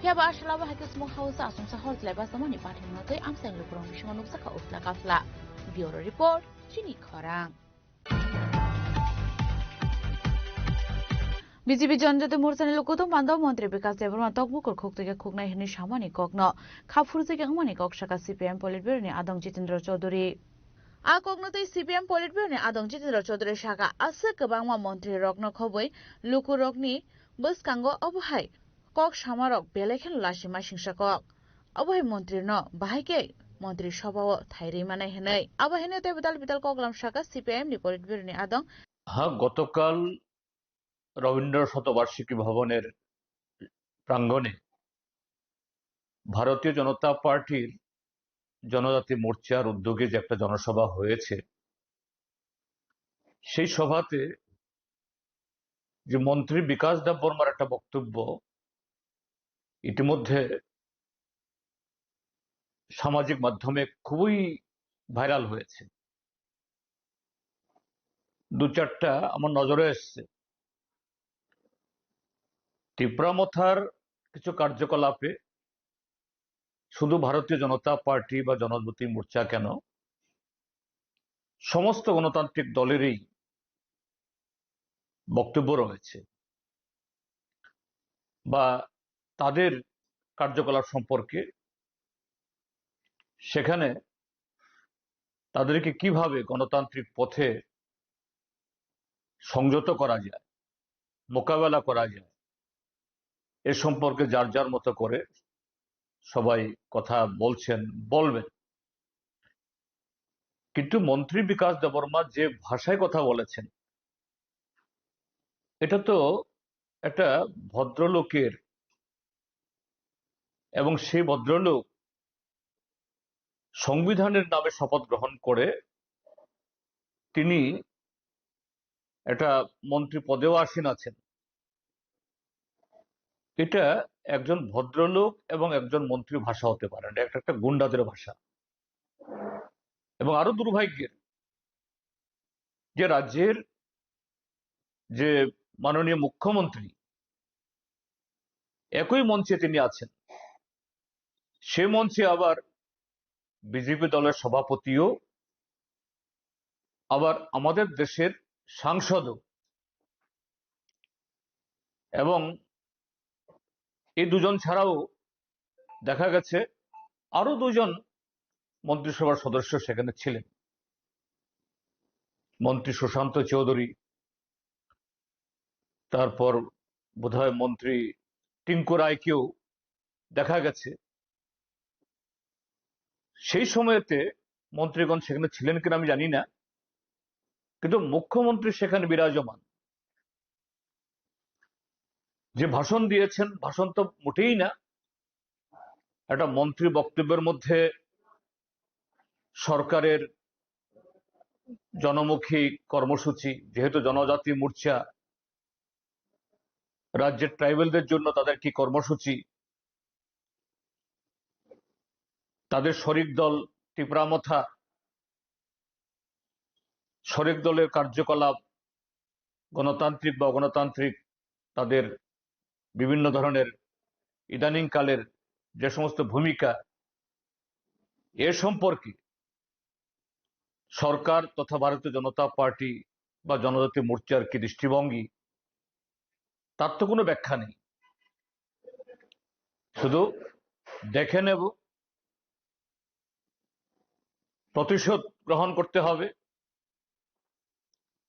Hiaba ashalaba hakis mo hausa asum sa hort leba samani patin notoy amsang lukurong mishimanuk saka ufla kafla. Bureau Report, Chini Khorang. BJP জনজাতি মোর্চানি লোকতো মান্দাও মন্ত্রী বিকাশ দেববর্মা তকবুকর খুকতকে খুকনাই হিনি সামানি কগ্ন খাফুরজেকে আমানি ককশাকা সিপিএম পলিটব্যুরোনি আদং জিতেন্দ্র চৌধুরী आ कग्नतै सीपीएम पलिटब्युरोनि आदं जितेन्द्र चौधुरी शाखा आसो गोबांमा मन्त्री रग्न खबै लुकु रगनि बसकांगो अबहाय कक सामारक बेलेखेन लासिमा सिंसाकक अबहाय मन्त्री न बाहायके मन्त्री सभाओ थाइरै मानाय हेनै आबाहेने तै बिदाल बिदाल कगलाम शाखा सीपीएम नि पलिटब्युरोनि आदं গতকাল রবীন্দ্র শতবার্ষিকী ভবনের প্রাঙ্গণে ভারতীয় জনতা পার্টির জনজাতি মোর্চার উদ্যোগে যে একটা জনসভা হয়েছে সেই সভাতে যে মন্ত্রী বিকাশ দেববর্মার একটা বক্তব্য ইতিমধ্যে সামাজিক মাধ্যমে খুবই ভাইরাল হয়েছে দু চারটা আমার নজরে এসছে টিপ্রামথার কিছু কার্যকলাপে শুধু ভারতীয় জনতা পার্টি বা জনজাতি মোর্চা কেন সমস্ত গণতান্ত্রিক দলেরই বক্তব্য রয়েছে বা তাদের কার্যকলাপ সম্পর্কে সেখানে তাদেরকে কিভাবে গণতান্ত্রিক পথে সংযত করা যায় মোকাবেলা করা যায় এ সম্পর্কে যার যার মতো করে সবাই কথা বলছেন বলবেন কিন্তু মন্ত্রী বিকাশ দেববর্মা যে ভাষায় কথা বলেছেন এটা তো একটা ভদ্রলোকের এবং সেই ভদ্রলোক সংবিধানের নামে শপথ গ্রহণ করে তিনি একটা মন্ত্রী পদেও আসীন আছেন এটা একজন ভদ্রলোক এবং একজন মন্ত্রীর ভাষা হতে পারে না এটা একটা গুন্ডাদের ভাষা এবং আরো দুর্ভাগ্যের যে রাজ্যের যে মাননীয় মুখ্যমন্ত্রী একই মঞ্চে তিনি আছেন সে মঞ্চে আবার বিজেপি দলের সভাপতিও আবার আমাদের দেশের সাংসদও এবং এই দুজন ছাড়াও দেখা গেছে আরো দুজন মন্ত্রিসভার সদস্য সেখানে ছিলেন মন্ত্রী সুশান্ত চৌধুরী তারপর বোধহয় মন্ত্রী টিঙ্কু রায়কেও দেখা গেছে সেই সময়তে মন্ত্রীগণ সেখানে ছিলেন কিনা আমি জানি না কিন্তু মুখ্যমন্ত্রী সেখানে বিরাজমান যে ভাষণ দিয়েছেন ভাষণ তো মোটেই না একটা মন্ত্রী বক্তব্যের মধ্যে সরকারের জনমুখী কর্মসূচি যেহেতু জনজাতি মোর্চা রাজ্যের ট্রাইবেলদের জন্য তাদের কি কর্মসূচি তাদের শরিক দল টিপ্রামথা শরিক দলের কার্যকলাপ গণতান্ত্রিক বা অগণতান্ত্রিক তাদের বিভিন্ন ধরনের ইদানিংকালের যে সমস্ত ভূমিকা এ সম্পর্কে সরকার তথা ভারতীয় জনতা পার্টি বা জনজাতি মোর্চার কি দৃষ্টিভঙ্গি তার তো কোনো ব্যাখ্যা নেই শুধু দেখে নেব প্রতিশোধ গ্রহণ করতে হবে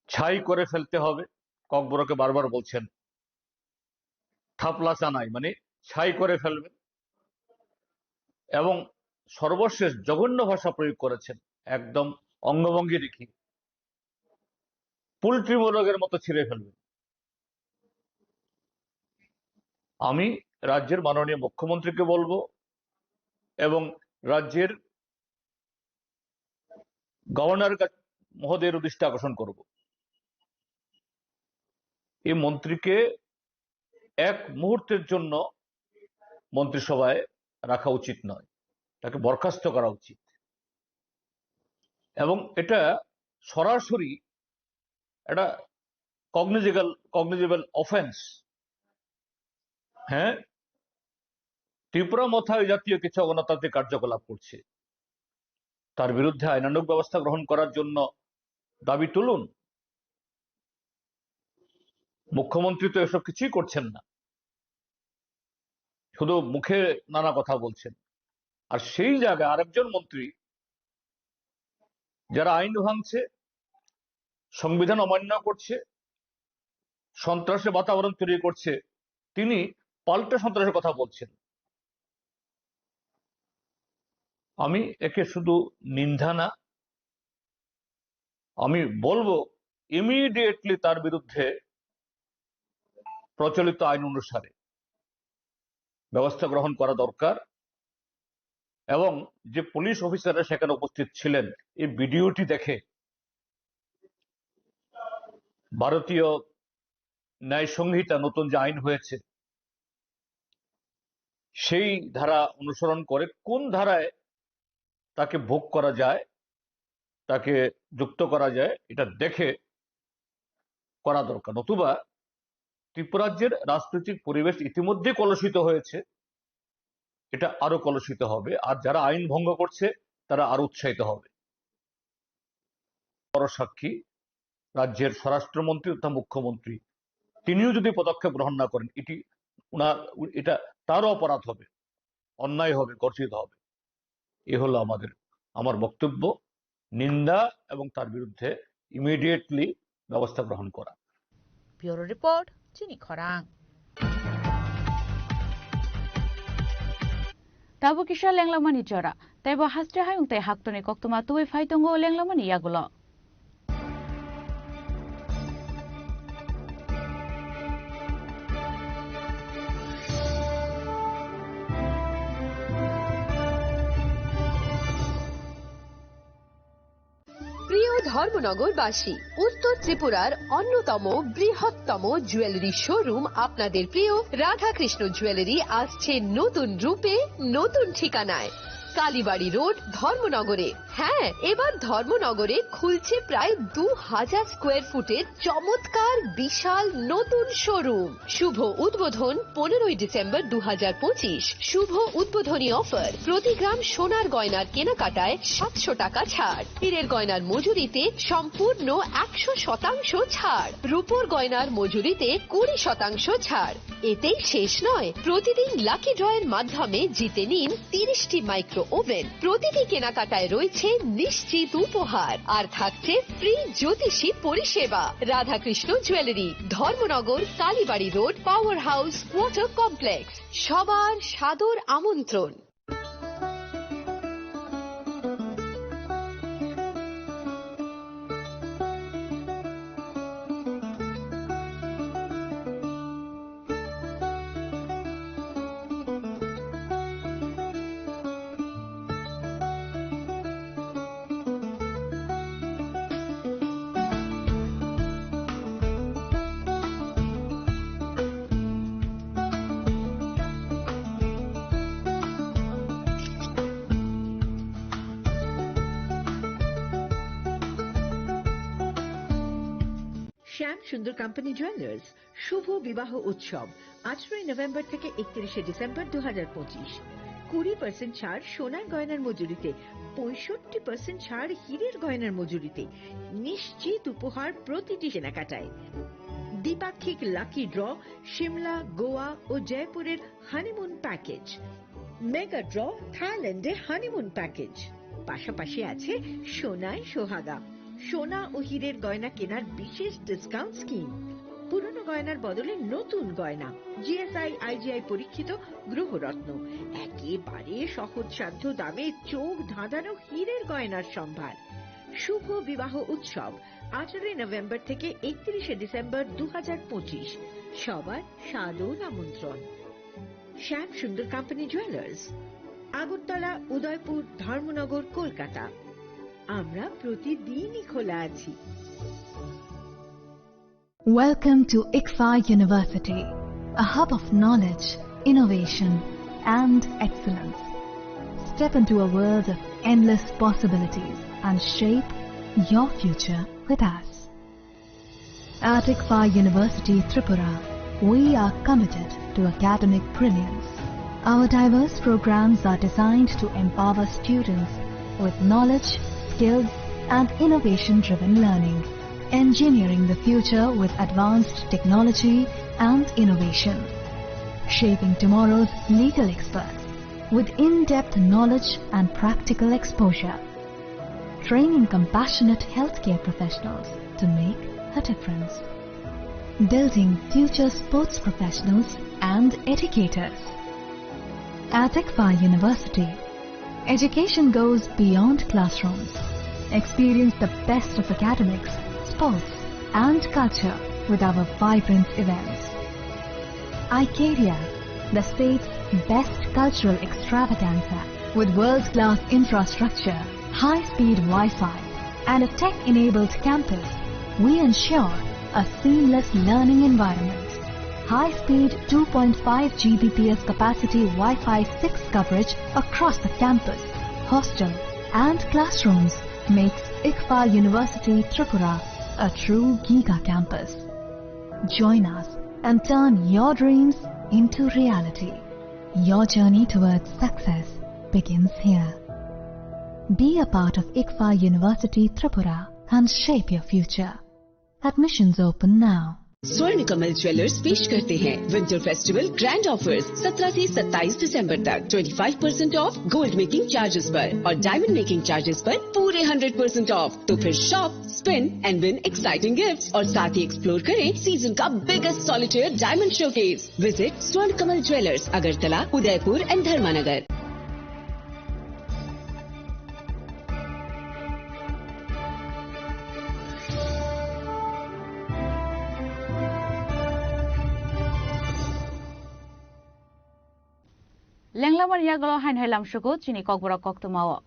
ছাই করে ফেলতে হবে ককবরকে বারবার বলছেন থাপলা চানাই মানে ছাই করে ফেলবেন এবং সর্বশেষ জঘন্য ভাষা প্রয়োগ করেছেন একদম অঙ্গভঙ্গি রেখে পোল্ট্রি মোরগের মতো ছিঁড়ে ফেলবেন আমি রাজ্যের মাননীয় মুখ্যমন্ত্রীকে বলবো এবং রাজ্যের গভর্নর মহোদয়ের দৃষ্টি আকর্ষণ করব এই মন্ত্রীকে এক মুহূর্তের জন্য মন্ত্রিসভায় রাখা উচিত নয় তাকে বরখাস্ত করা উচিত এবং এটা সরাসরি একটা কগনিজেবল অফেন্স হ্যাঁ ত্রিপুরা মাথায় জাতীয় কিছু অগণতান্ত্রিক কার্যকলাপ করছে, তার বিরুদ্ধে আইনানুগ ব্যবস্থা গ্রহণ করার জন্য দাবি তুলুন। মুখ্যমন্ত্রী তো এসব কিছুই করছেন না, শুধু মুখে নানা কথা বলছেন। আর সেই জায়গায় আরেকজন মন্ত্রী যারা আইন ভাঙছে, সংবিধান অমান্য করছে, সন্ত্রাসের বাতাবরণ তৈরি করছে, তিনি পাল্টা সন্ত্রাসের কথা বলছেন। আমি একে শুধু নিন্দা না, আমি বলবো ইমিডিয়েটলি তার বিরুদ্ধে প্রচলিত আইন অনুসারে ব্যবস্থা গ্রহণ করা দরকার। এবং যে পুলিশ অফিসাররা সেখানে উপস্থিত ছিলেন, এই ভিডিওটি দেখে ভারতীয় ন্যায় সংহিতা নতুন যে আইন হয়েছে সেই ধারা অনুসরণ করে কোন ধারায় তাকে ভোগ করা যায়, তাকে যুক্ত করা যায়, এটা দেখে করা দরকার। নতুবা ত্রিপুরাজ্যের রাজনৈতিক পরিবেশ ইতিমধ্যে কলুষিত হয়েছে, এটা আরো কলুষিত হবে, আর যারা আইন ভঙ্গ করছে তারা আরো উৎসাহিত হবে। বড় সাক্ষী রাজ্যের স্বরাষ্ট্রমন্ত্রী তথা মুখ্যমন্ত্রী, তিনিও যদি পদক্ষেপ গ্রহণ না করেন এটা তারও অপরাধ হবে, অন্যায় হবে, গর্জিত হবে। এ হলো আমার বক্তব্য, নিন্দা এবং তার বিরুদ্ধে ইমিডিয়েটলি ব্যবস্থা গ্রহণ করা। ব্যুরো রিপোর্ট, চিনি খরাং। তাবো কিসা লেংলামানি জরা তাইবো হাস্টে হায়ুং তাই হাক্তনি কক্তমা তুই ফাইতঙ্গো লেংলামানি ইয়াগুলো। প্রিয় ধর্মনগরবাসী, উত্তর ত্রিপুরার অন্যতম বৃহত্তম জুয়েলারি শোরুম আপনাদের প্রিয় রাধাকৃষ্ণ জুয়েলারি আসছে নতুন রূপে, নতুন ঠিকানায়, কালীবাড়ি রোড, ধর্মনগরে। হ্যাঁ, এবার ধর্মনগরে খুলছে প্রায় 2000 স্কোয়ার ফুটের চমৎকার বিশাল নতুন শোরুম। শুভ উদ্বোধন 15ই ডিসেম্বর 2025। শুভ উদ্বোধনী অফার, প্রতি গ্রাম সোনার গয়নার কেনাকাটায় 700 টাকা ছাড়, হীরের গয়নার মজুরিতে সম্পূর্ণ 100% ছাড়, রূপোর গয়নার মজুরিতে 20% ছাড়। এতেই শেষ নয়, প্রতিদিন লাকি ড্রয়ের মাধ্যমে জিতে নিন 30টি মাইক্রো ওভেন। প্রতিটি কেনাকাটায় রয়েছে নিশ্চিত উপহার, আর থাকছে ফ্রি জ্যোতিষী পরিষেবা। Radhakrishna jewellery, Dharmanagar, Kalibari road, power house water complex. সবার সাদর আমন্ত্রণ। শ্যাম সুন্দর কোম্পানি জুয়েলার্স শুভ বিবাহ উৎসব 18 নভেম্বর থেকে 31 ডিসেম্বর 2025। 20% ছাড় সোনার গয়নার মজুরিতে, 65% ছাড় হীরের গয়নার মজুরিতে, নিশ্চিত উপহার প্রতিটি কেনাকাটায়। দ্বিপাক্ষিক লাকি ড্র, শিমলা, গোয়া ও জয়পুরের হানিমুন প্যাকেজ। মেগা ড্র, থাইল্যান্ডে হানিমুন প্যাকেজ। পাশাপাশি আছে সোনায় সোহাগা, সোনা ও হীরের গয়না কেনার বিশেষ ডিসকাউন্ট স্কিম। পুরনো গয়নার বদলে নতুন গয়না, জিএসআই আইজিআই পরীক্ষিত গ্রহরত্ন, একেবারে সহজসাধ্য দামে চোখ ধাঁধানো হীরের গয়নার সম্ভার। শুভ বিবাহ উৎসব 18 নভেম্বর থেকে 31 ডিসেম্বর 2025। সবার সাদর আমন্ত্রণ। শ্যাম সুন্দর কোম্পানি জুয়েলার্স, আগরতলা, উদয়পুর, ধর্মনগর, কলকাতা। আমরা প্রতিদিনই খোলা আছি। Welcome to ICFA University, a hub of knowledge, innovation, and excellence. Step into a world of endless possibilities and shape your future with us. At ICFA University, Tripura, we are committed to academic brilliance, Our diverse programs are designed to empower students with knowledge, skills, and innovation-driven learning, engineering the future with advanced technology and innovation, shaping tomorrow's legal experts with in-depth knowledge and practical exposure, training compassionate healthcare professionals to make a difference, building future sports professionals and educators. At ICFA University, education goes beyond classrooms. Experience the best of academics, sports, and culture with our vibrant events. ICARIA, the state's best cultural extravaganza, with world-class infrastructure, high-speed Wi-Fi, and a tech-enabled campus, we ensure a seamless learning environment. High-speed 2.5 Gbps capacity Wi-Fi 6 coverage across the campus, hostel, and classrooms makes ICFA University Tripura a true Giga campus. Join us and turn your dreams into reality. Your journey towards success begins here. Be a part of ICFA University Tripura and shape your future. Admissions open now. स्वर्ण कमल ज्वेलर्स पेश करते हैं विंटर फेस्टिवल ग्रैंड ऑफर्स 17 से 27 दिसंबर तक 25% ऑफ गोल्ड मेकिंग चार्जेस पर और डायमंड मेकिंग चार्जेस पर पूरे 100% ऑफ। तो फिर shop, spin and win exciting gifts और साथ ही एक्सप्लोर करें सीजन का biggest solitaire diamond showcase. Visit Swarna Kamal jewellers, Agartala, Udaipur and Dharmanagar. Lenglaman yagalo hain helam shugo chini kokbora koktumao.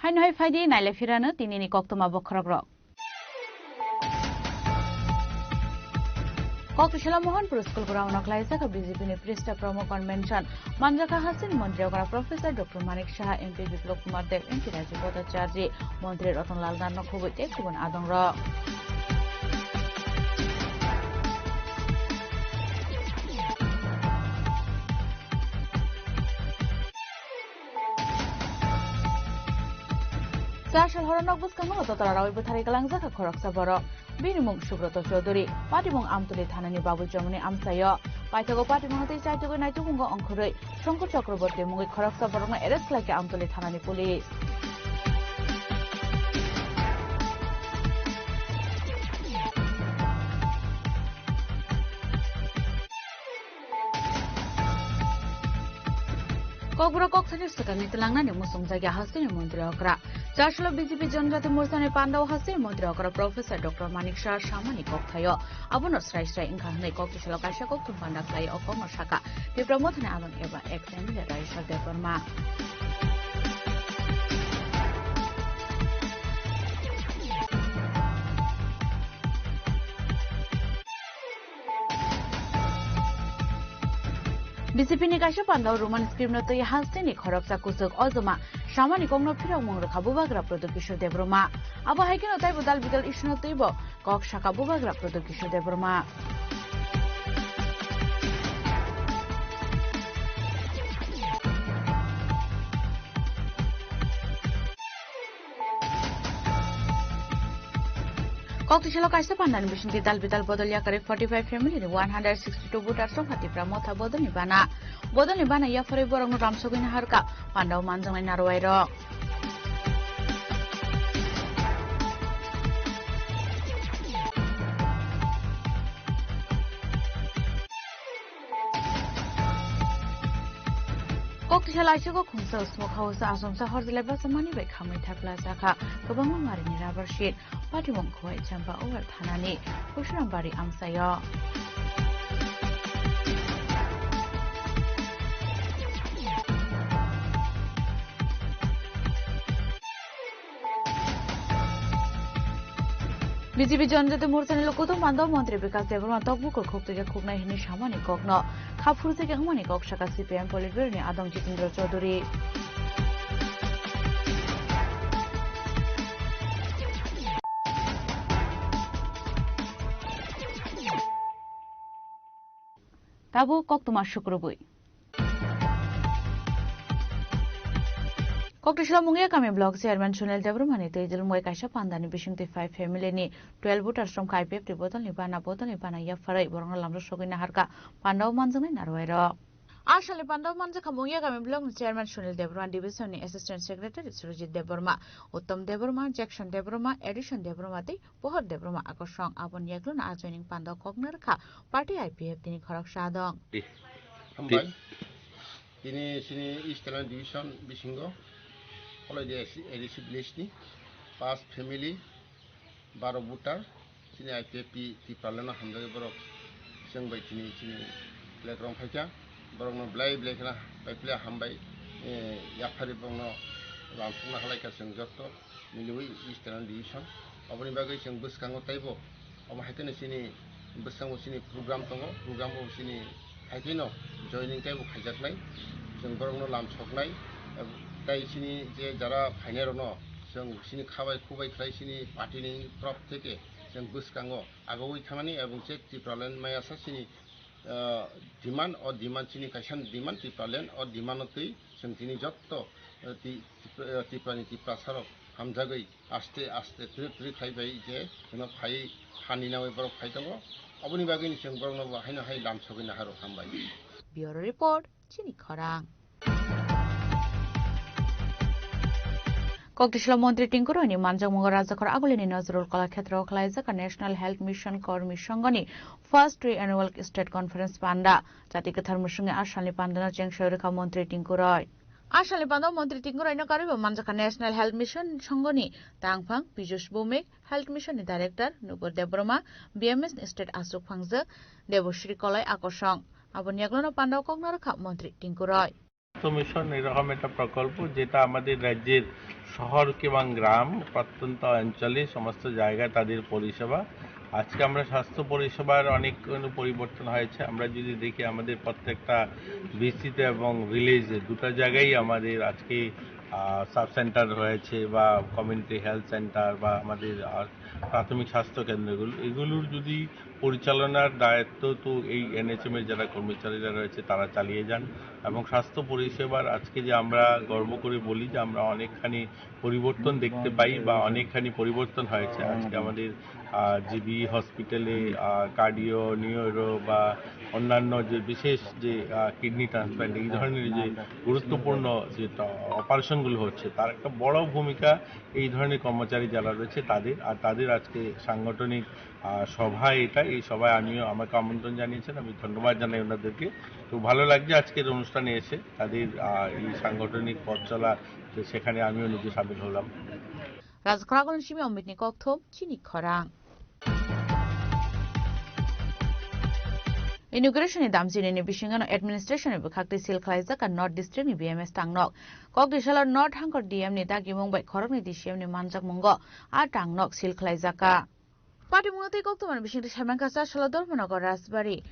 Hain hoi faidi naile firana tinini koktuma bokrogro. Koktushala Mohanpur School Ground Klaisa ka BJP ni Prista Promo Convention Manjaka Hasin Montri Okara Professor Dr. Manik Shah MP Biplop Kumar Dev MP Raji Bhattacharya Montri Ratan Lal Dan Khubut Ekibun Adongra. Sashal Horanok was Kamala Totara with Harikalanza Koroksa Boro, Binimum Shubroto Choduri, Patimong Amtuli Tanani Babu Germany Amsayo, Paitago Patimong Taito Naitungo on Kure, Shonko Chokraborti Mungi Koroksa Boroma, arrest like Amtuli Tanani police. Kokbura Koksan Sakan Nitalanga Musum Zaga Hasin Montri Okra. Chashlo BJP Janjati Mursane Panda Hasin Montri Okra Professor Dr. Manik Shah Shamani Koktayo, Abonos Raisha in Kahane Kokishalo Kashako to Panda Play of Komoshaka, the promoter Alan Eva X and the Raisha de Burma. BJP ni kasha panda Roman script no to Yahasini Koroksa Kusuk Ozoma, Shamani Kongno Pira Mong Kabubagra Production de Broma. Aba Haikino Taibo Dalbital Ishno Tibo, Kok Shakabubagra Production de Broma. Kokishalo Kasa Pandan Mission Vital Bodolia Kare 45 family 162 voters from Hatipra Motha Bodonibana. Bodonibana Yafari Borong Ramsogin Harka, Panda Manzang and Narwairo. Kokishalo Shiko Kumso Smokehouse Asumsa Horzelebas Money Back Hamita Plazaka, Kabama Marini Rubber Sheet, Patimon Koi Champa over Tanani, Pushrambari Amsayo. BJP Janjati Mursan Lokoto Mando Montri because they were not Tokbuk or Kok to the Kukna Hini Shamani Kokno, Kapfurse Hamani Kok Shaka CPM Politverni Adam Chitindro Choduri. Tabo কক্তমা শুক্রবই Koktishala Mungia Kami Block Chairman Sunil Debrumani Tejil Moy Kaisha Pandani Bishing the 5 family ni 12 voters from KPF the Botan Libana Yafarai Borong Lamro Shogina Harka Pandau Manzani Narwero. Ashali Pandau Manzaka Mungia Kami Block Chairman Sunil Debruman Division Assistant Secretary Surajit Debruma Uttam Debruma Jackson Debruma Edition Debrumati Pohor Debruma Akoshong Abon Yaklun are joining Pandau Kognerka Party IPF Dini Korok Shadong. Ini sini Eastern Division Bishingo. Kalau dia edisi list ni, 5 family, 12 voter, sini IPP di Parlimen hamzah berok, siang baik sini black rong fajar, berok no black lah, baik hambai, ya hari berok no langsung nak halai kasih jatuh, milui Eastern Division, apa ni bagai siang bus kanggo taibo, apa hati ni sini bus kanggo sini program sini hati no joining taibo khajak nai, siang berok no langsung nai. তাই সিনি যে যারা ফাইনাল ন जों সিনি খাবাই খুবাই খাই সিনি পার্টিनि तरफ থেকে जों गोसोखाङो आगोवै थांनानै এবং যে टिप्रालेन्ड मायासा सिनि डिमान्ड सिनि काइसान डिमान्ड टिप्रालेन्ड और डिमान्डतै जों दिनै जत्त टिप्रासारक हामजागै आस्ते आस्ते त्रि खाइबाय जे जोंना फाइ हानिनावै बर फाइ दङ अबनि बागैनि जों बरनो बाहायनो हाय लामसगैना हारो हामबाय Bureau Report Chini Khorang Koktishala Montri Tinkuroni Manjamunga Rajakar Agulini Nazrul Kalakshetra Kalaizaka National Health Mission Kormi Shongoni First Annual State Conference Panda Jatika Tharmushunga Ashali Pandana Jengshorika Montri Tinkuroi Ashali Panda Montri Tinkuroi no Kariba Manjaka National Health Mission Shongoni Tangphang Piyush Bhumik Health Mission Director Nupur Debroma BMS State Asuk Phangja Deboshri Kolai Akoshong Abonyaglono Panda Koknaraka Montri Tinkuroi mission এরকম একটা প্রকল্প যেটা আমাদের রাজ্যের শহর এবং গ্রাম প্রত্যন্ত অঞ্চলে সমস্ত জায়গায় তাদের পরিষেবা আজকে আমরা স্বাস্থ্য পরিষেবার অনেক পরিবর্তন হয়েছে আমরা যদি দেখি আমাদের প্রত্যেকটা বিসিতে এবং ভিলেজে দুটো জায়গায় আমাদের আজকে সাব সেন্টার হয়েছে বা কমিউনিটি হেলথ সেন্টার বা আমাদের প্রাথমিক স্বাস্থ্য কেন্দ্রগুলো এগুলোর যদি পরিচালনার দায়িত্ব তো এই এনএচএম এর যারা কর্মচারীরা রয়েছে তারা চালিয়ে যান এবং স্বাস্থ্য পরিষেবার আজকে যে আমরা গর্ব করে বলি যে আমরা অনেকখানি পরিবর্তন দেখতে পাই বা অনেকখানি পরিবর্তন হয়েছে আজকে আমাদের জিবি হসপিটালে কার্ডিও নিউরো বা অন্যান্য যে বিশেষ যে কিডনি ট্রান্সপ্লান্ট এই ধরনের যে গুরুত্বপূর্ণ যে অপারেশনগুলো হচ্ছে তার একটা বড় ভূমিকা এই ধরনের কর্মচারী যারা রয়েছে তাদের আজকে সাংগঠনিক সভায় এই সভায় আমাকে আমন্ত্রণ জানিয়েছেন আমি ধন্যবাদ জানাই ওনাদেরকে তো ভালো লাগছে আজকের অনুষ্ঠানে এসে তাদের এই সাংগঠনিক পথ চলা সেখানে আমিও নিজে সামিল হলাম রাজকরাগন সিমি অমৃতনি কক্থম চিনি খরাং Inauguration damjini ni bisingano administration ni bukhakti sil khlaijak ka North District ni BMS tangnok Koktishala North Hangkor DM ni dagi mungbai khorok ni DCM ni manjak mungo a tangnok sil khlaijaka Party mungati koktoman bisingti Samanka Salodor Monagar Rasbari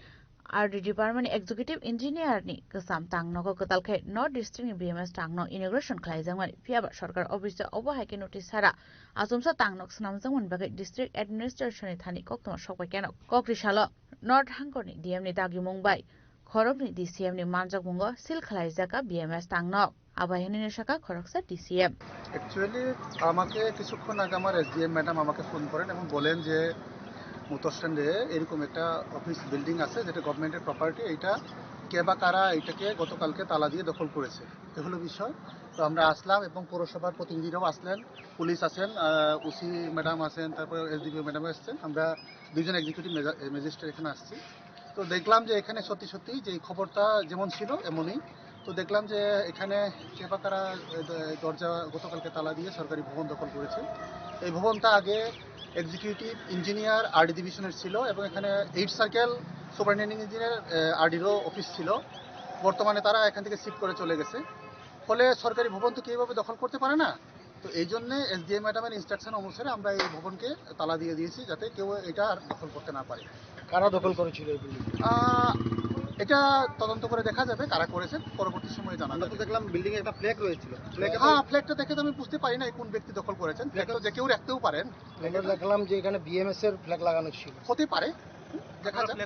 RD Department Executive Engineer ni kesam tangnok ketalkhe North District ni BMS tangnok inauguration khlaijangman phiaba sarkar office obahaike notice sara asumsa tangnok snamjangman bagai district administration ni thani koktoma sokbai keno Koktishala North Hangkor ni DM ni dagi mungbai khorok ni DCM ni manjak mungo sil khlaijaka BMS tangnok Abahani শাখা খরকসা ডিসিএম অ্যাকচুয়ালি আমাকে কিছুক্ষণ আগে আমার এসডিএম ম্যাডাম আমাকে ফোন করেন এবং বলেন যে মোটর স্ট্যান্ডে এরকম একটা অফিস বিল্ডিং আছে যেটা গভর্নমেন্টের প্রপার্টি এইটা কে বা কারা এটাকে গতকালকে তালা দিয়ে দখল করেছে এগুলো বিষয় তো আমরা আসলাম এবং পৌরসভার প্রতিনিধিরাও আসলেন পুলিশ আছেন ওসি ম্যাডাম আছেন তারপরে এসডিপিও ম্যাডাম আসছেন আমরা দুজন এক্সিকিউটিভ ম্যাজিস্ট্রেট এখানে আসছি তো দেখলাম যে এখানে সত্যি সত্যি যে খবরটা যেমন ছিল এমনই তো দেখলাম যে এখানে কে বা কারা দরজা গতকালকে তালা দিয়ে সরকারি ভবন দখল করেছে এই ভবনটা আগে এক্সিকিউটিভ ইঞ্জিনিয়ার আরডি ডিভিশনের ছিল এবং এখানে 8 সার্কেল সুপারিনটেন্ডিং ইঞ্জিনিয়ার আরডিরও অফিস ছিল বর্তমানে তারা এখান থেকে শিফট করে চলে গেছে ফলে সরকারি ভবন তো কিভাবে দখল করতে পারে না তো এই জন্য এসডিএম ম্যাডামের ইনস্ট্রাকশন অনুসারে আমরা এই ভবনকে তালা দিয়ে দিয়েছি যাতে কেউ এটা আর দখল করতে না পারে কারা দখল করেছিল এই বিল্ডিং এটা তদন্ত করে দেখা যাবে কারা করেছে পরবর্তী সময়ে জানা যাবে দেখলাম বিল্ডিং এ একটা ফ্ল্যাগ রয়েছিল ফ্ল্যাগটা দেখে তো আমি বুঝতে পারি না কোন ব্যক্তি দখল করেছেন ফ্ল্যাগটা যে কেউ রাখতেও পারেন আমরা দেখলাম যে এখানে বিএমএস এর ফ্ল্যাগ লাগানো ছিল হতে পারে দেখা যাবে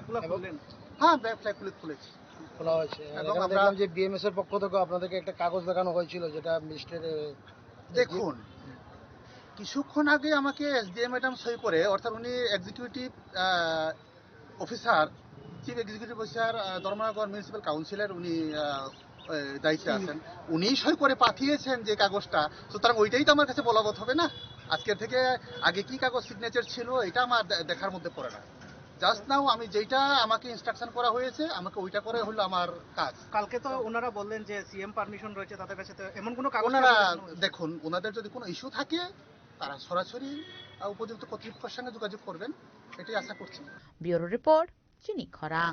হ্যাঁ ফ্ল্যাগ খুলেছি খোলা হয়েছে এবং আমরা আমরা দেখলাম যে বিএমএস এর পক্ষ থেকে আপনাদেরকে একটা কাগজ দেখানো হয়েছিল যেটা মিস্টার দেখুন কিছুক্ষণ আগে আমাকে এসডিএম ম্যাডাম সই করে, অর্থাৎ উনি executive officer, chief executive officer Dharmanagar municipal কাউন্সিলের উনি দায়িত্বে আছেন, উনি সই করে পাঠিয়েছেন যে কাগজটা, সুতরাং ওইটাই তো আমার কাছে বলবৎ হবে না। আজকের থেকে আগে কি কাগজ সিগনেচার ছিল এটা আমার দেখার মধ্যে পড়ে না। জাস্ট নাও আমি যেটা আমাকে ইনস্ট্রাকশন করা হয়েছে আমাকে ওইটা করে হলো আমার কাজ। কালকে তো ওনারা বললেন যে সিএম পারমিশন রয়েছে তাদের কাছে, তো এমন কোনো কাগজ ওনারা দেখুন, ওনাদের যদি কোনো ইস্যু থাকে তারা সরাসরি উপযুক্ত কর্তৃপক্ষের সঙ্গে যোগাযোগ করবেন, এটাই আশা করছি। ব্যুরো রিপোর্ট, চিনি খরাং।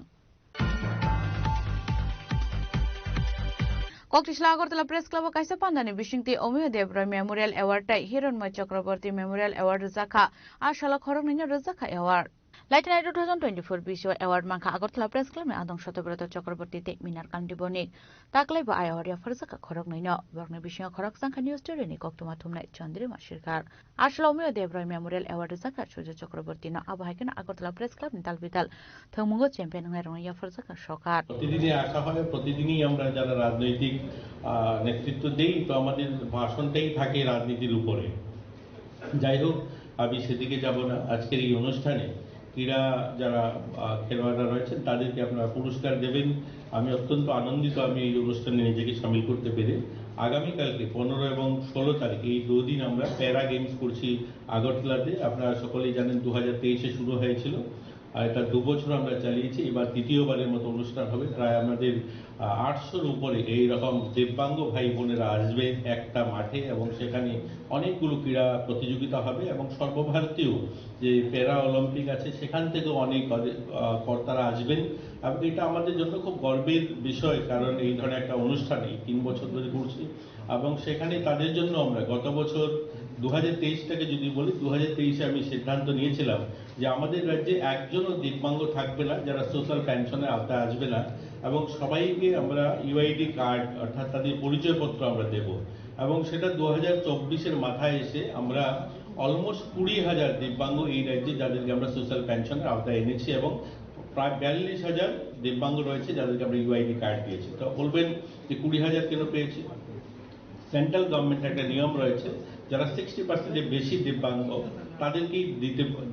কক্টিশলা আগরতলা প্রেস ক্লাব কাইসা পান্দানি বিশিংতি অমিয় দেবরায় মেমোরিয়াল অ্যাওয়ার্ড টাই হিরণময় চক্রবর্তী মেমোরিয়াল অ্যাওয়ার্ড রজাখা আর শালা খরং নিনে রজাখা অ্যাওয়ার্ড লাইটেন 2024 বিশিও অ্যাওয়ার্ড মাখা আগরতলা প্রেস ক্লাবে আদং শতব্রত চক্রবর্তীতে মিনার কান্ডি বনিক তাকলাই বা আয়াওয়ারিয়া ফরজাকা খরক নইন বর্ণ বিষয় খরক সংখ্যা নিউজ টোরেনি কক্তমা থুমনাই চন্দ্রিমা সরকার আসলে অমিয় দেবরায় মেমোরিয়াল অ্যাওয়ার্ড রজাখা সুজয় চক্রবর্তী ন আবহাইকেন আগরতলা প্রেস ক্লাব নিতাল বিতাল থমুঙ্গ চ্যাম্পিয়ন হয়ে রঙিয়া ফরজাকা সরকার প্রতিদিনই আসা হয়, প্রতিদিনই আমরা যারা রাজনৈতিক নেতৃত্ব দেই তো আমাদের ভাষণটাই থাকে রাজনীতির উপরে। যাই হোক, আমি সেদিকে যাব না। আজকের এই অনুষ্ঠানে ক্রীড়া যারা খেলোয়াড়রা রয়েছেন তাদেরকে আপনারা পুরস্কার দেবেন। আমি অত্যন্ত আনন্দিত আমি এই অনুষ্ঠানে নিজেকে সামিল করতে পেরে। আগামীকালকে 15 এবং 16 তারিখ এই দুদিন আমরা প্যারা গেমস করছি আগরতলাতে। আপনারা সকলেই জানেন 2023-এ শুরু হয়েছিল আর এটা 2 বছর আমরা চালিয়েছি। এবার তৃতীয়বারের মতো অনুষ্ঠান হবে। প্রায় আমাদের 800-র উপরে এইরকম দিব্যাঙ্গ ভাই বোনেরা আসবে একটা মাঠে এবং সেখানে অনেকগুলো ক্রীড়া প্রতিযোগিতা হবে এবং সর্বভারতীয় যে প্যারা অলিম্পিক আছে সেখান থেকেও অনেক কর্তারা আসবেন এবং এটা আমাদের জন্য খুব গর্বের বিষয়, কারণ এই ধরনের একটা অনুষ্ঠান এই 3 বছর ধরে করছি এবং সেখানে তাদের জন্য আমরা গত বছর 2023টাকে যদি বলি, 2023-এ আমি সিদ্ধান্ত নিয়েছিলাম যে আমাদের রাজ্যে একজনও দিব্যাঙ্গ থাকবে না যারা সোশ্যাল পেনশনের আওতায় আসবে না এবং সবাইকে আমরা ইউআইডি কার্ড অর্থাৎ তাদের পরিচয়পত্র আমরা দেব এবং সেটা 2024-এর মাথায় এসে আমরা অলমোস্ট 20,000 দিব্যাঙ্গ এই রাজ্যে যাদেরকে আমরা সোশ্যাল পেনশনের আওতায় এনেছি এবং প্রায় 42,000 দিব্যাঙ্গ রয়েছে যাদেরকে আমরা ইউআইডি কার্ড দিয়েছি। তো বলবেন যে 20,000 কেন পেয়েছি? সেন্ট্রাল গভর্নমেন্টের একটা নিয়ম রয়েছে, যারা 60%-এর বেশি দিব্যাঙ্গ তাদেরকেই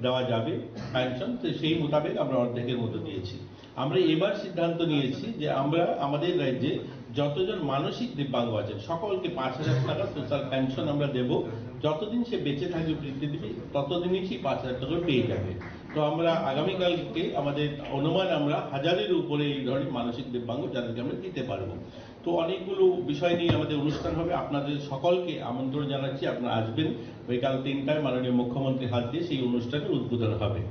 দেওয়া যাবে পেনশন, তো সেই মোতাবেক আমরা অর্ধেকের মতো দিয়েছি। আমরা এবার সিদ্ধান্ত নিয়েছি যে আমরা আমাদের রাজ্যে যতজন মানসিক দিব্যাঙ্গ আছেন সকলকে 5,000 টাকা সোশ্যাল পেনশন আমরা দেব। যতদিন সে বেঁচে থাকবে পৃথিবীতে ততদিনই সেই 5,000 টাকা পেয়ে যাবে। তো আমরা আগামীকালকে আমাদের অনুমান আমরা 1000-এর উপরে এই ধরনের মানসিক দিব্যাঙ্গ যাদেরকে আমরা দিতে পারবো। তো অনেকগুলো বিষয় নিয়ে আমাদের অনুষ্ঠান হবে। আপনাদের সকলকে আমন্ত্রণ জানাচ্ছি, আপনারা আসবেন। বিকাল 3টায় মাননীয় মুখ্যমন্ত্রীর হাত দিয়ে সেই অনুষ্ঠানের উদ্বোধন হবে।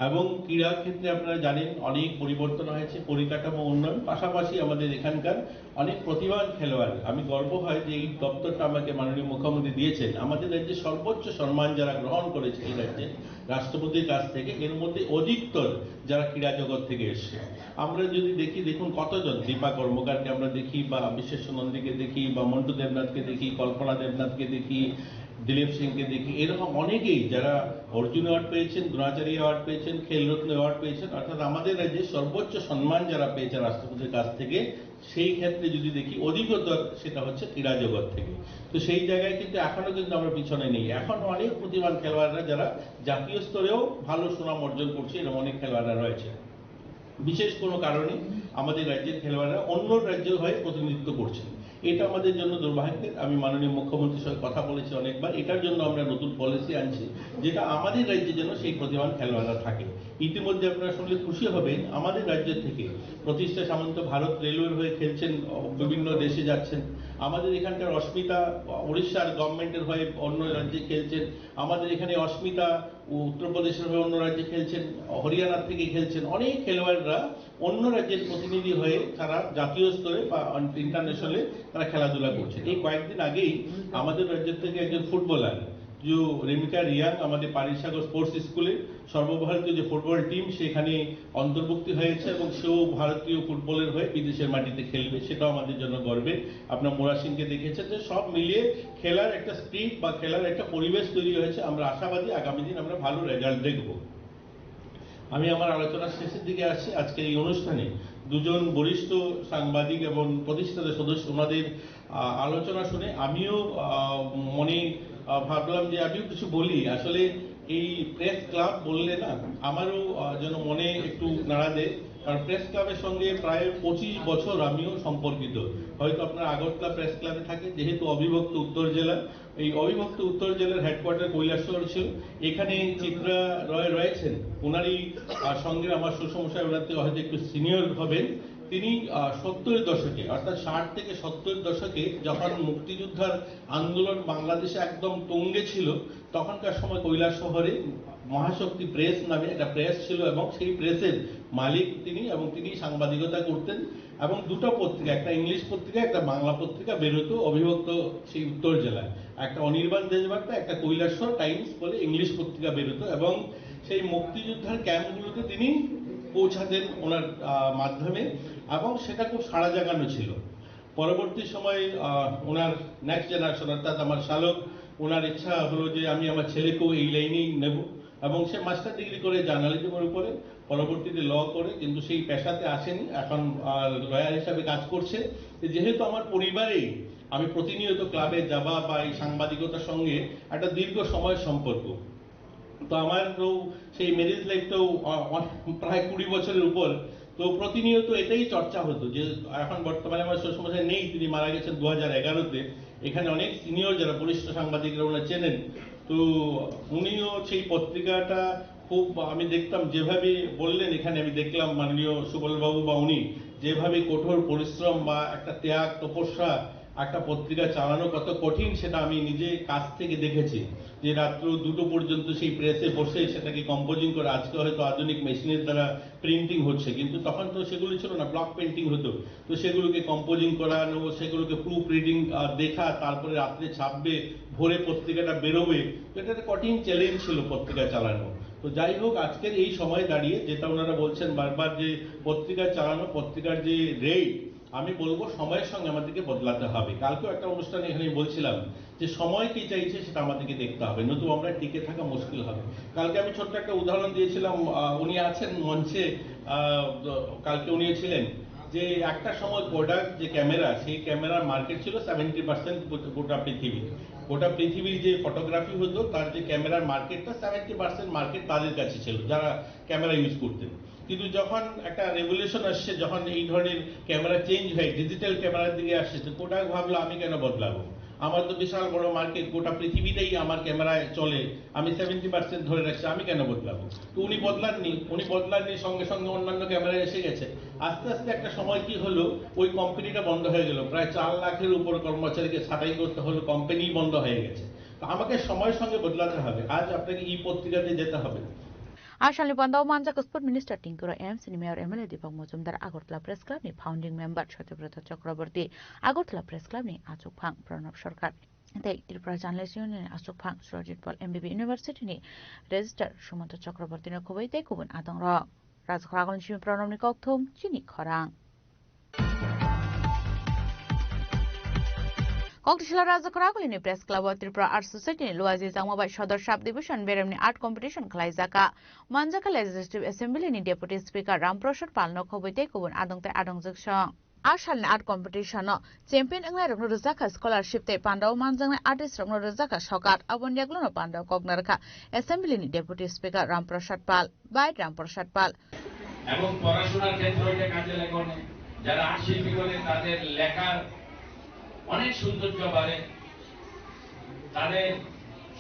এবং ক্রীড়া ক্ষেত্রে আপনারা জানেন অনেক পরিবর্তন হয়েছে, পরিকাঠামো উন্নয়ন, পাশাপাশি আমাদের এখানকার অনেক প্রতিভাবান খেলোয়াড়। আমি গর্ব হয় যে এই দপ্তরটা আমাকে মাননীয় মুখ্যমন্ত্রী দিয়েছেন। আমাদের রাজ্যে সর্বোচ্চ সম্মান যারা গ্রহণ করেছে এই রাজ্যে রাষ্ট্রপতির কাছ থেকে, এর মধ্যে অধিকতর যারা ক্রীড়া জগৎ থেকে এসছে। আমরা যদি দেখুন কতজন, দীপা কর্মকারকে আমরা দেখি বা বিশ্বেশ্বর নন্দীকে দেখি বা মন্টু দেবনাথকে দেখি, কল্পনা দেবনাথকে দেখি, দিলীপ সিংকে দেখি, এরকম অনেকেই যারা অর্জুন অ্যাওয়ার্ড পেয়েছেন, দ্রোণাচার্য অ্যাওয়ার্ড পেয়েছেন, খেলরত্ন অ্যাওয়ার্ড পেয়েছেন। অর্থাৎ আমাদের রাজ্যে সর্বোচ্চ সম্মান যারা পেয়েছে রাষ্ট্রপতির কাছ থেকে, সেই ক্ষেত্রে যদি দেখি অধিকতর সেটা হচ্ছে ক্রীড়া জগৎ থেকে। তো সেই জায়গায় কিন্তু এখনো কিন্তু আমরা পিছনে নেই। এখন অনেক প্রতিভাবান খেলোয়াড়রা যারা জাতীয় স্তরেও ভালো সুনাম অর্জন করছে, এরকম অনেক খেলোয়াড়রা রয়েছে। বিশেষ কোনো কারণে আমাদের রাজ্যের খেলোয়াড়রা অন্য রাজ্যের হয়ে প্রতিনিধিত্ব করছে, এটা আমাদের জন্য দুর্ভাগ্যের। আমি মাননীয় মুখ্যমন্ত্রীর সঙ্গে কথা বলেছি অনেকবার, এটার জন্য আমরা নতুন পলিসি আনছি যেটা আমাদের রাজ্যে যেন সেই প্রতিভাবান খেলোয়াড়রা থাকে। ইতিমধ্যে আপনারা শুনলে খুশি হবেন, আমাদের রাজ্য থেকে প্রতিষ্ঠা সামন্ত ভারত রেলওয়ের হয়ে খেলছেন, বিভিন্ন দেশে যাচ্ছেন। আমাদের এখানকার অস্মিতা উড়িষ্যার গভর্নমেন্টের হয়ে অন্য রাজ্যে খেলছেন। আমাদের এখানে অস্মিতা উত্তরপ্রদেশের হয়ে অন্য রাজ্যে খেলছেন, হরিয়ানার থেকে খেলছেন। অনেক খেলোয়াড়রা অন্য রাজ্যের প্রতিনিধি হয়ে তারা জাতীয় স্তরে বা ইন্টারন্যাশনালে তারা খেলাধুলা করছেন। এই কয়েকদিন আগেই আমাদের রাজ্যের থেকে একজন ফুটবলার যে রেমিকা রিয়াং আমাদের পারিসাগর স্পোর্টস স্কুলে সর্বভারতীয় যে ফুটবল টিম সেখানে অন্তর্ভুক্তি হয়েছে এবং সেও ভারতীয় ফুটবলের হয়ে বিদেশের মাটিতে খেলবে, সেটাও আমাদের জন্য গর্বের। আপনার মোরা সিংকে দেখেছেন যে সব মিলিয়ে খেলার একটা স্পিরিট বা খেলার একটা পরিবেশ তৈরি হয়েছে। আমরা আশাবাদী আগামী দিন আমরা ভালো রেজাল্ট দেখব। আমি আমার আলোচনার শেষের দিকে আসছি। আজকের এই অনুষ্ঠানে দুজন বরিষ্ঠ সাংবাদিক এবং প্রতিষ্ঠাতা সদস্য ওনাদের আলোচনা শুনে আমিও মনে ভাবলাম যে আমিও কিছু বলি। আসলে এই প্রেস ক্লাব বললে না আমারও যেন মনে একটু নাড়া দেয়, কারণ প্রেস ক্লাবের সঙ্গে প্রায় 25 বছর আমিও সম্পর্কিত। হয়তো আপনার আগরতলা প্রেস ক্লাবে থাকে, যেহেতু অবিভক্ত উত্তর জেলা, এই অবিভক্ত উত্তর জেলার হেডকোয়ার্টার কৈলাসহর ছিল। এখানে চিত্রা রয় রয়েছেন, ওনারই সঙ্গে আমার শ্বশুরমশাই, ওনাতে হয়তো একটু সিনিয়র হবেন। তিনি 70-এর দশকে অর্থাৎ 60 থেকে 70-এর দশকে যখন মুক্তিযোদ্ধার আন্দোলন বাংলাদেশে একদম তুঙ্গে ছিল, তখনকার সময় কৈলাসহরে মহাশক্তি প্রেস নামে একটা প্রেস ছিল এবং সেই প্রেসের মালিক তিনি, এবং তিনি সাংবাদিকতা করতেন। এবং দুটো পত্রিকা, একটা ইংলিশ পত্রিকা, একটা বাংলা পত্রিকা বেরোতো অবিভক্ত সেই উত্তর জেলায়। একটা অনির্বাণ দেশবার্তা, একটা কৈলাসহর টাইমস বলে ইংলিশ পত্রিকা বেরোতো, এবং সেই মুক্তিযোদ্ধার ক্যাম্পগুলোতে তিনি পৌঁছাতেন ওনার মাধ্যমে, এবং সেটা খুব সাড়া জাগানো ছিল। পরবর্তী সময় ওনার নেক্সট জেনারেশন অর্থাৎ আমার শালক, ওনার ইচ্ছা হলো যে আমি আমার ছেলেকেও এই লাইনেই নেব, এবং সে মাস্টার ডিগ্রি করে জার্নালিজমের উপরে, পরবর্তীতে ল করে, কিন্তু সেই পেশাতে আসেনি, এখন লয়ার হিসাবে কাজ করছে। যেহেতু আমার পরিবারেই আমি প্রতিনিয়ত ক্লাবে যাওয়া বা এই সাংবাদিকতার সঙ্গে একটা দীর্ঘ সময়ের সম্পর্ক, তো আমার তো সেই ম্যারেজ লাইফটাও প্রায় 20 বছরের উপর, তো প্রতিনিয়ত এটাই চর্চা হতো। যে এখন বর্তমানে আমার শ্বশুরমশাই নেই, তিনি মারা গেছেন 2011-তে। এখানে অনেক সিনিয়র যারা বরিষ্ঠ সাংবাদিকরা ওনারা চেনেন, তো উনিও সেই পত্রিকাটা খুব আমি দেখতাম, যেভাবে বললেন এখানে আমি দেখলাম মাননীয় সুবলবাবু বা উনি যেভাবে কঠোর পরিশ্রম বা একটা ত্যাগ তপস্যা একটা পত্রিকা চালানো কত কঠিন, সেটা আমি নিজে কাছ থেকে দেখেছি। যে রাত্র 2টো পর্যন্ত সেই প্রেসে বসে সেটাকে কম্পোজিং করে, আজকে হয়তো আধুনিক মেশিনের দ্বারা প্রিন্টিং হচ্ছে, কিন্তু তখন তো সেগুলো ছিল না, ব্লক পেন্টিং হতো। তো সেগুলোকে কম্পোজিং করানো, সেগুলোকে প্রুফ রিডিং দেখা, তারপরে রাত্রে ছাপবে, ভোরে পত্রিকাটা বেরোবে, তো এটা একটা কঠিন চ্যালেঞ্জ ছিল পত্রিকা চালানো। তো যাই হোক, আজকের এই সময় দাঁড়িয়ে যেটা ওনারা বলছেন বারবার, যে পত্রিকা চালানো, পত্রিকার যে রেট, আমি বলবো সময়ের সঙ্গে আমাদেরকে বদলাতে হবে। কালকেও একটা অনুষ্ঠানে এখানে বলছিলাম যে সময় কি চাইছে সেটা আমাদেরকে দেখতে হবে, নতুন আমরা টিকে থাকা মুশকিল হবে। কালকে আমি ছোট্ট একটা উদাহরণ দিয়েছিলাম, উনি আছেন মঞ্চে, কালকে উনি ছিলেন, যে একটা সময় কোডাক যে ক্যামেরা, সেই ক্যামেরার মার্কেট ছিল 70% গোটা পৃথিবী। গোটা পৃথিবীর যে ফটোগ্রাফি হতো তার যে ক্যামেরার মার্কেটটা 70% মার্কেট তাদের কাছে ছিল যারা ক্যামেরা ইউজ করতেন। কিন্তু যখন একটা রেভলিউশন আসছে, যখন এই ধরনের ক্যামেরা চেঞ্জ হয়, ডিজিটাল ক্যামেরার দিকে আসছে, তো কোডাক ভাবলো আমি কেন বদলাবো, আমার তো বিশাল বড় মার্কেট, গোটা পৃথিবীতেই আমার ক্যামেরায় চলে, আমি 70% ধরে রাখছি, আমি কেন বদলাবো। তো উনি বদলাননি, সঙ্গে সঙ্গে অন্যান্য ক্যামেরা এসে গেছে। আস্তে আস্তে একটা সময় কি হলো, ওই কোম্পানিটা বন্ধ হয়ে গেল, প্রায় 4 লাখের উপর কর্মচারীকে ছাঁটাই করতে হলো, কোম্পানি বন্ধ হয়ে গেছে। তো আমাকে সময়ের সঙ্গে বদলাতে হবে। আজ আপনাকে ই পত্রিকাতে যেতে হবে। Ashalni Pandau Manjak Sport Minister Tinkura MC ni Mayor MLA Deepak Mojumdar Agartala Press Club ni Founding Member Satyabrata Chakraborty Agartala Press Club ni Achuk Phang Pranab Sarkar Tei Tripura Journalist Union Achuk Phang Surajit Pal MBB University ni Register Sumanta Chakraborty ni Kubai Tei Kubun Adang Rok Rajkhragon Shimi Pranab ni Kokthum Chini Khorang Koktishala Rajkhragon ni Press Club of Tripura Art Society ni Luazi Jangmabai Shodor Sub Division Beremni Art Competition Khlaijaka Manjaka Legislative Assembly ni Deputy Speaker Ramprasad Pal no Kubai Tei Kubun Adang Tei Adang Jukshong Ashalni Art Competition no Champion Englai Rokno Rizaka Scholarship Tei Pandau Manjang Artist Rokno Rizaka Shokat Abon Yaglo no Pandau Kognarka Assembly ni Deputy Speaker Ramprasad Pal by Ramprasad Pal এবং পড়াশোনার ক্ষেত্রে এটা কাজে লাগানো যারা আর্ট শিল্পী বলে তাদের লেখার অনেক সৌন্দর্য বাড়ে তাদের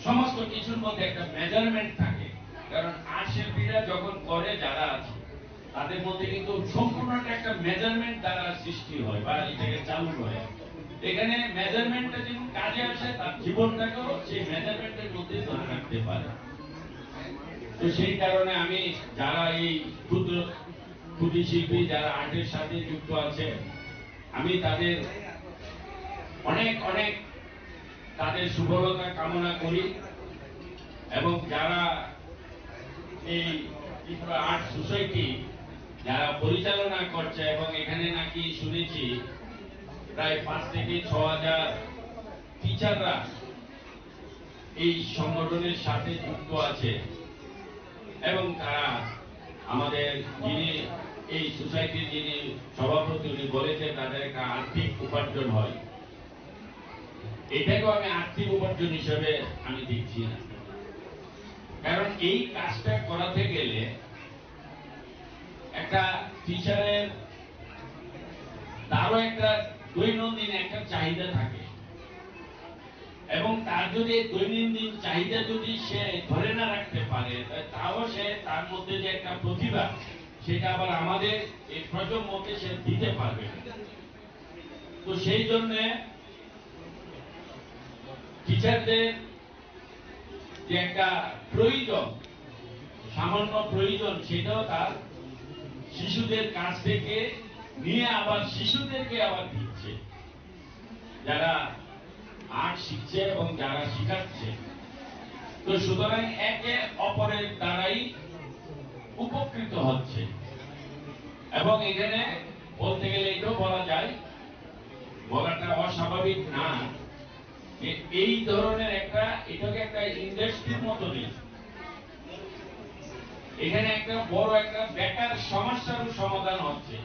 সমস্ত কিছুর মধ্যে একটা মেজারমেন্ট থাকে কারণ আর্ট শিল্পীরা যখন করে যারা আছে তাদের মধ্যে কিন্তু সম্পূর্ণ একটা মেজারমেন্ট দ্বারা সৃষ্টি হয় বা এটাকে চালু হয় এখানে মেজারমেন্টটা যখন কাজে আসে তার জীবনটাকেও সেই মেজারমেন্টের মধ্যে ধরে রাখতে পারে তো সেই কারণে আমি যারা এই কুটির শিল্পী যারা আর্টের সাথে যুক্ত আছে আমি তাদের অনেক অনেক তাদের সফলতা কামনা করি এবং যারা এই ত্রিপুরা আর্ট সোসাইটি যারা পরিচালনা করছে এবং এখানে নাকি শুনেছি প্রায় 5 থেকে 6,000 টিচাররা এই সংগঠনের সাথে যুক্ত আছে এবং তারা আমাদের যিনি এই সোসাইটির যিনি সভাপতি উনি বলেছেন তাদের একটা আর্থিক উপার্জন হয়, এটাকেও আমি আর্থিক উপার্জন হিসেবে আমি দেখছি না। কারণ এই কাজটা করাতে গেলে একটা টিচারের তারও একটা দৈনন্দিন একটা চাহিদা থাকে, এবং তার যদি দৈনন্দিন চাহিদা যদি সে ধরে না রাখতে পারে, তাও সে তার মধ্যে যে একটা প্রতিভা সেটা আবার আমাদের এই প্রজন্মকে সে দিতে পারবে। তো সেই জন্য টিচারদের যে একটা প্রয়োজন, সামান্য প্রয়োজন, সেটাও তার শিশুদের কাছ থেকে নিয়ে আবার শিশুদেরকে আবার দিচ্ছে, যারা আর্ট শিখছে এবং যারা শিখাচ্ছে। তো সুতরাং একে অপরের দ্বারাই উপকৃত হচ্ছে। এবং এখানে বলতে গেলে এটাও বলা যায়, বলাটা অস্বাভাবিক না, যে এই ধরনের একটা এটাকে একটা ইন্ডাস্ট্রির মতো নেই, এখানে একটা বড় একটা বেকার সমস্যার সমাধান হচ্ছে।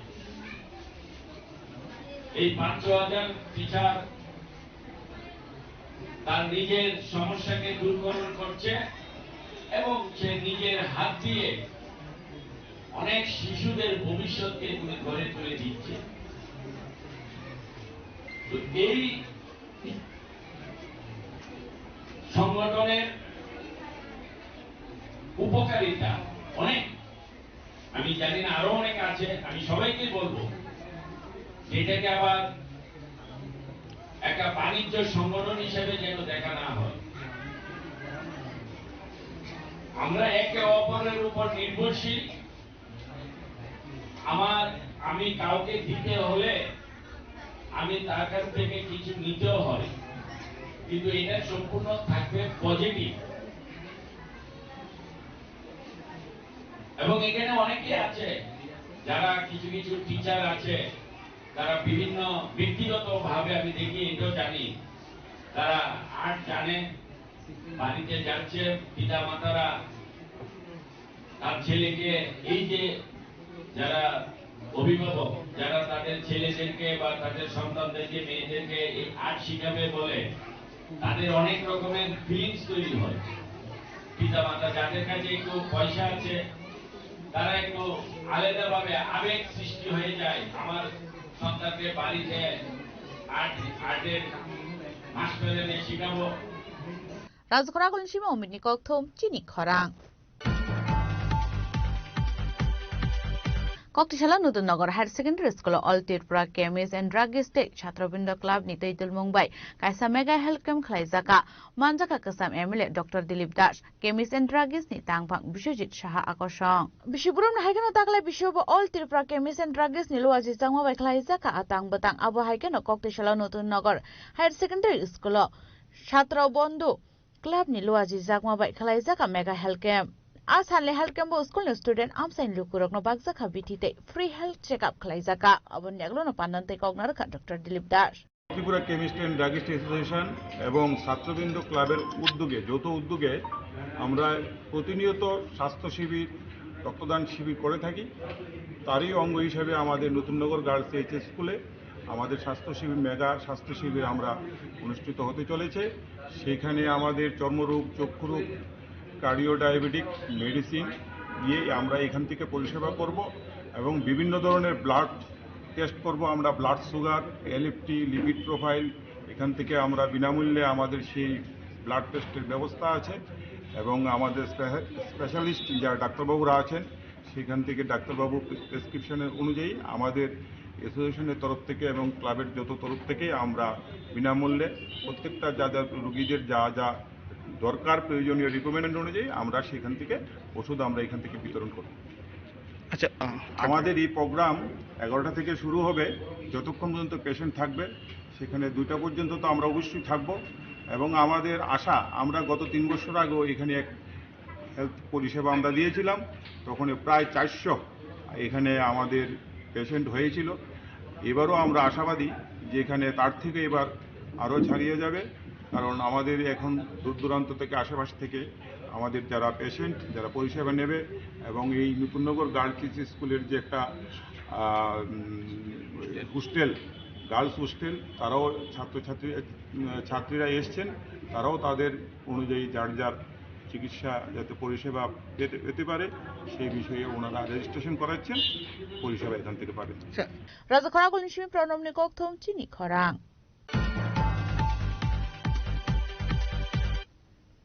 এই ৫,০০০ টিচার তার নিজের সমস্যাকে দূরীকরণ করছে এবং সে নিজের হাত দিয়ে অনেক শিশুদের ভবিষ্যৎকে গড়ে তুলে দিচ্ছে। তো এই সংগঠনের উপকারিতা অনেক, আমি জানি না আরো অনেক আছে, আমি সবাইকে বলবো যেটাকে আবার একটা বাণিজ্য সংগঠন হিসেবে যেন দেখা না হয়। আমরা একে অপরের উপর নির্ভরশীল। আমি কাউকে দিতে হলে আমি তার কাছ থেকে কিছু নিতেও হয়, কিন্তু এটা সম্পূর্ণ থাকবে পজিটিভ। এবং এখানে অনেকে আছে যারা কিছু কিছু টিচার আছে, তারা বিভিন্ন ব্যক্তিগত ভাবে আমি দেখি, এটাও জানি, তারা আর্ট জানে, বাড়িতে যাচ্ছে পিতা মাতারা তার ছেলেকে, এই যে যারা অভিভাবক যারা তাদের ছেলেদেরকে বা তাদের সন্তানদেরকে মেয়েদেরকে এই আর্ট শিখাবে বলে, তাদের অনেক রকমের ফিলিংস তৈরি হয়। পিতা মাতা যাদের কাছে একটু পয়সা আছে, তারা একটু আলাদাভাবে আবেগ সৃষ্টি হয়ে যায়, আমার সন্তানকে বাড়িতে আর্টের মাস্টার এনে শিখাবো। রাজখরা কলসিমা অমিতনি ককথম চিনি খরাং কক্টিশালা Natun Nagar higher secondary school all Tripura chemist and druggist ছাত্রবৃন্দ club ni teitul mungbai kaisa mega health camp khlaijaka manjaka kasam MLA Dr. Dilip Das chemist and druggist ni tangphang Bishojit Saha akorsong Bishiburum na haikeno taklai bishobo all Tripura chemist and druggist ni luaji jangma bai khlaijaka atang batang abo haikeno কক্টিশালা Natun Nagar higher secondary school ছাত্র বন্ধু club ni luaji jangma bai khlaijaka mega health camp Asanle health camp school student amsain lukurokno bakjaka bitite free health checkup khlaijaka abon yaglono panante kognarka Dr. Dilip Das Tripura chemist and druggist association এবং ছাত্রবৃন্দ ক্লাবের উদ্যোগে যৌথ উদ্যোগে আমরা প্রতিনিয়ত স্বাস্থ্য শিবির রক্তদান শিবির করে থাকি। তারই অঙ্গ হিসেবে আমাদের নতুননগর গার্লস এইচএস স্কুলে আমাদের স্বাস্থ্য শিবির মেগা স্বাস্থ্য শিবির আমরা অনুষ্ঠিত হতে চলেছে। সেখানে আমাদের চর্মরোগ, চক্ষুরোগ, কার্ডিও ডায়াবেটিক মেডিসিন দিয়ে আমরা এখান থেকে পরিষেবা করব এবং বিভিন্ন ধরনের ব্লাড টেস্ট করব। আমরা blood sugar, LFT, lipid profile এখান থেকে আমরা বিনামূল্যে আমাদের সেই ব্লাড টেস্টের ব্যবস্থা আছে এবং আমাদের স্পেশালিস্ট যারা ডাক্তারবাবুরা আছেন সেখান থেকে ডাক্তারবাবু প্রেসক্রিপশনের অনুযায়ী আমাদের অ্যাসোসিয়েশনের তরফ থেকে এবং ক্লাবের যত তরফ থেকে আমরা বিনামূল্যে প্রত্যেকটা যা যা রোগীদের যা যা দরকার প্রয়োজনীয় রিকমেন্ড অনুযায়ী আমরা সেখান থেকে ওষুধ আমরা এখান থেকে বিতরণ করব। আচ্ছা, আমাদের এই প্রোগ্রাম 11টা থেকে শুরু হবে, যতক্ষণ পর্যন্ত পেশেন্ট থাকবে সেখানে 2টা পর্যন্ত তো আমরা অবশ্যই থাকব। এবং আমাদের আশা, আমরা গত 3 বছর আগেও এখানে এক হেলথ পরিষেবা আমরা দিয়েছিলাম, তখন প্রায় 400 এখানে আমাদের পেশেন্ট হয়েছিল। এবারও আমরা আশাবাদী যে এখানে তার থেকে এবার আরও ছাড়িয়ে যাবে কারণ আমাদের এখন দূর দূরান্ত থেকে আশেপাশ থেকে আমাদের যারা পেশেন্ট যারা পরিষেবা নেবে এবং এই নতুননগর গার্লস স্কুলের যে একটা হোস্টেল গার্লস হোস্টেল তারাও ছাত্রীরা এসছেন, তারাও তাদের অনুযায়ী যার যার চিকিৎসা যাতে পরিষেবা পেতে পারে সেই বিষয়ে ওনারা রেজিস্ট্রেশন করাচ্ছেন, পরিষেবা এখান থেকে পাবেন। রাজখরা কলিনসিমি প্রণব নিকক থম চিনি খরাং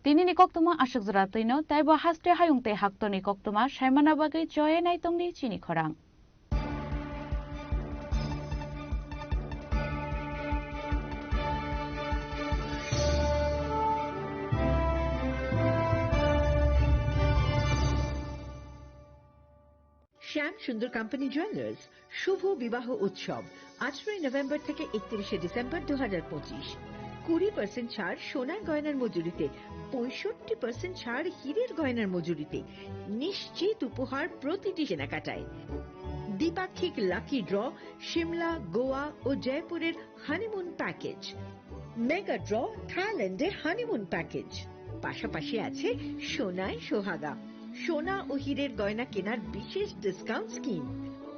তিনি নিকক তমা আশক জরা তৈন তাইবা হাস্তে হায়ুংতে হাক্ত নিকক তমা সাইমানা বাগৈ জয়ে নাইতংনি চিনি খরাং শ্যাম সুন্দর কোম্পানি জুয়েলার্স শুভ বিবাহ উৎসব 18 নভেম্বর থেকে 31 ডিসেম্বর 2025। 20% ছাড় সোনার গয়নার মজুরিতে, 65% ছাড় হীরের গয়নার মজুরিতে, নিশ্চিত উপহার প্রতিটি কেনাকাটায়। দ্বিপাক্ষিক লাকি ড্র, শিমলা, গোয়া ও জয়পুরের হানিমুন প্যাকেজ, মেগা ড্র থাইল্যান্ডে হানিমুন প্যাকেজ, পাশাপাশি আছে সোনায় সোহাগা, সোনা ও হীরের গয়না কেনার বিশেষ ডিসকাউন্ট স্কিম,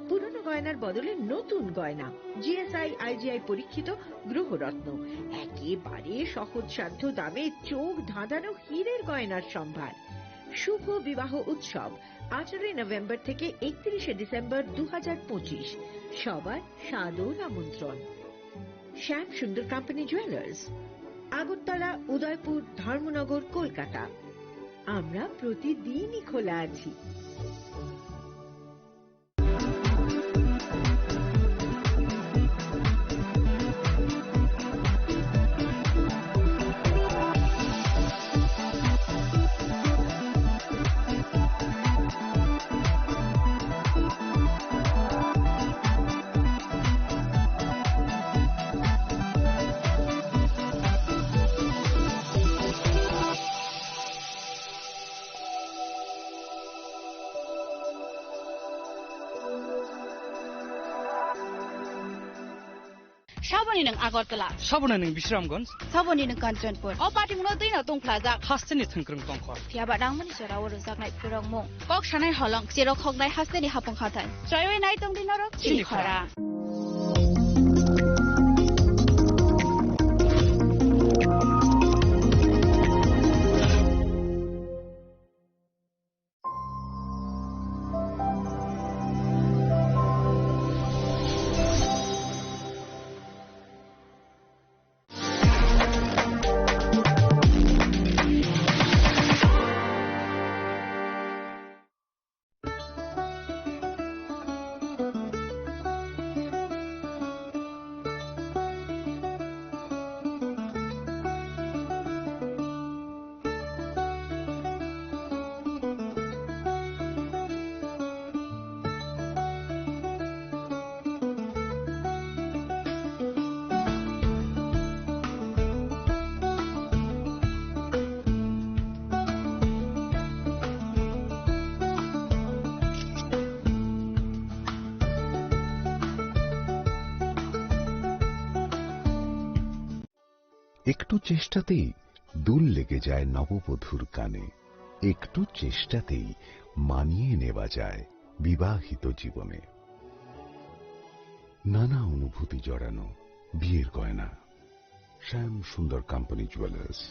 পুরনো গয়নার বদলে নতুন গয়না, জিএসআই আইজিআই পরীক্ষিত গ্রহরত্ন, একেবারে সহজসাধ্য দামে চোখ ধাঁধানো হীরের গয়নার সম্ভার। শুভ বিবাহ উৎসব 18 নভেম্বর থেকে 31 ডিসেম্বর 2025। সবার সাদর আমন্ত্রণ। শ্যাম সুন্দর কোম্পানি জুয়েলার্স, আগরতলা, উদয়পুর, ধর্মনগর, কলকাতা। আমরা প্রতিদিনই খোলা আছি। Saboni nang Agartala. Sabona nang Bisramganj. Saboni nang Kanchanpur. O party mo din atong plaza. Hasteni thangkrang tongkha. Fiaba rang mani sora woro saknai purong mo. Kok shanai holong siro khognai hasteni hapong khatai. Joy nai tong din norok chini khara. একটু চেষ্টাতেই দুল লেগে যায় নববধূর কানে, একটু চেষ্টাতেই মানিয়ে নেওয়া যায় বিবাহিত জীবনে। নানা অনুভূতি জড়ানো বিয়ের গয়না। শ্যাম সুন্দর company jewellers.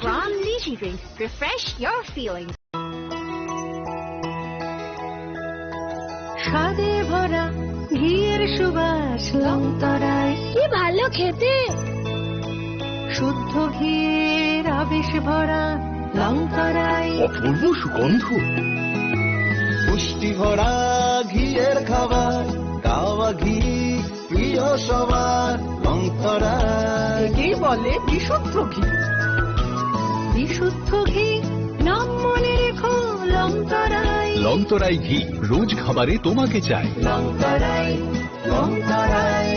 Grand Lychee Drink. Refresh your feelings. স্বাদে ভরা ঘিয়ের সুবাস লংতরায় কি ভালো খেতে শুদ্ধ ঘিয়ের আবেশ ভরা লংতরায় অপূর্ব সুগন্ধ পুষ্টি ভরা ঘিয়ের খাবার গাওয়া ঘি প্রিয় সবার লংতরায় একেই বলে বিশুদ্ধ ঘি বিশুদ্ধ ঘি নাম মনে রেখো লংতরাই লংতরাই ঘি রোজ খাবারে তোমাকে চাই লংতরাই লংতরাই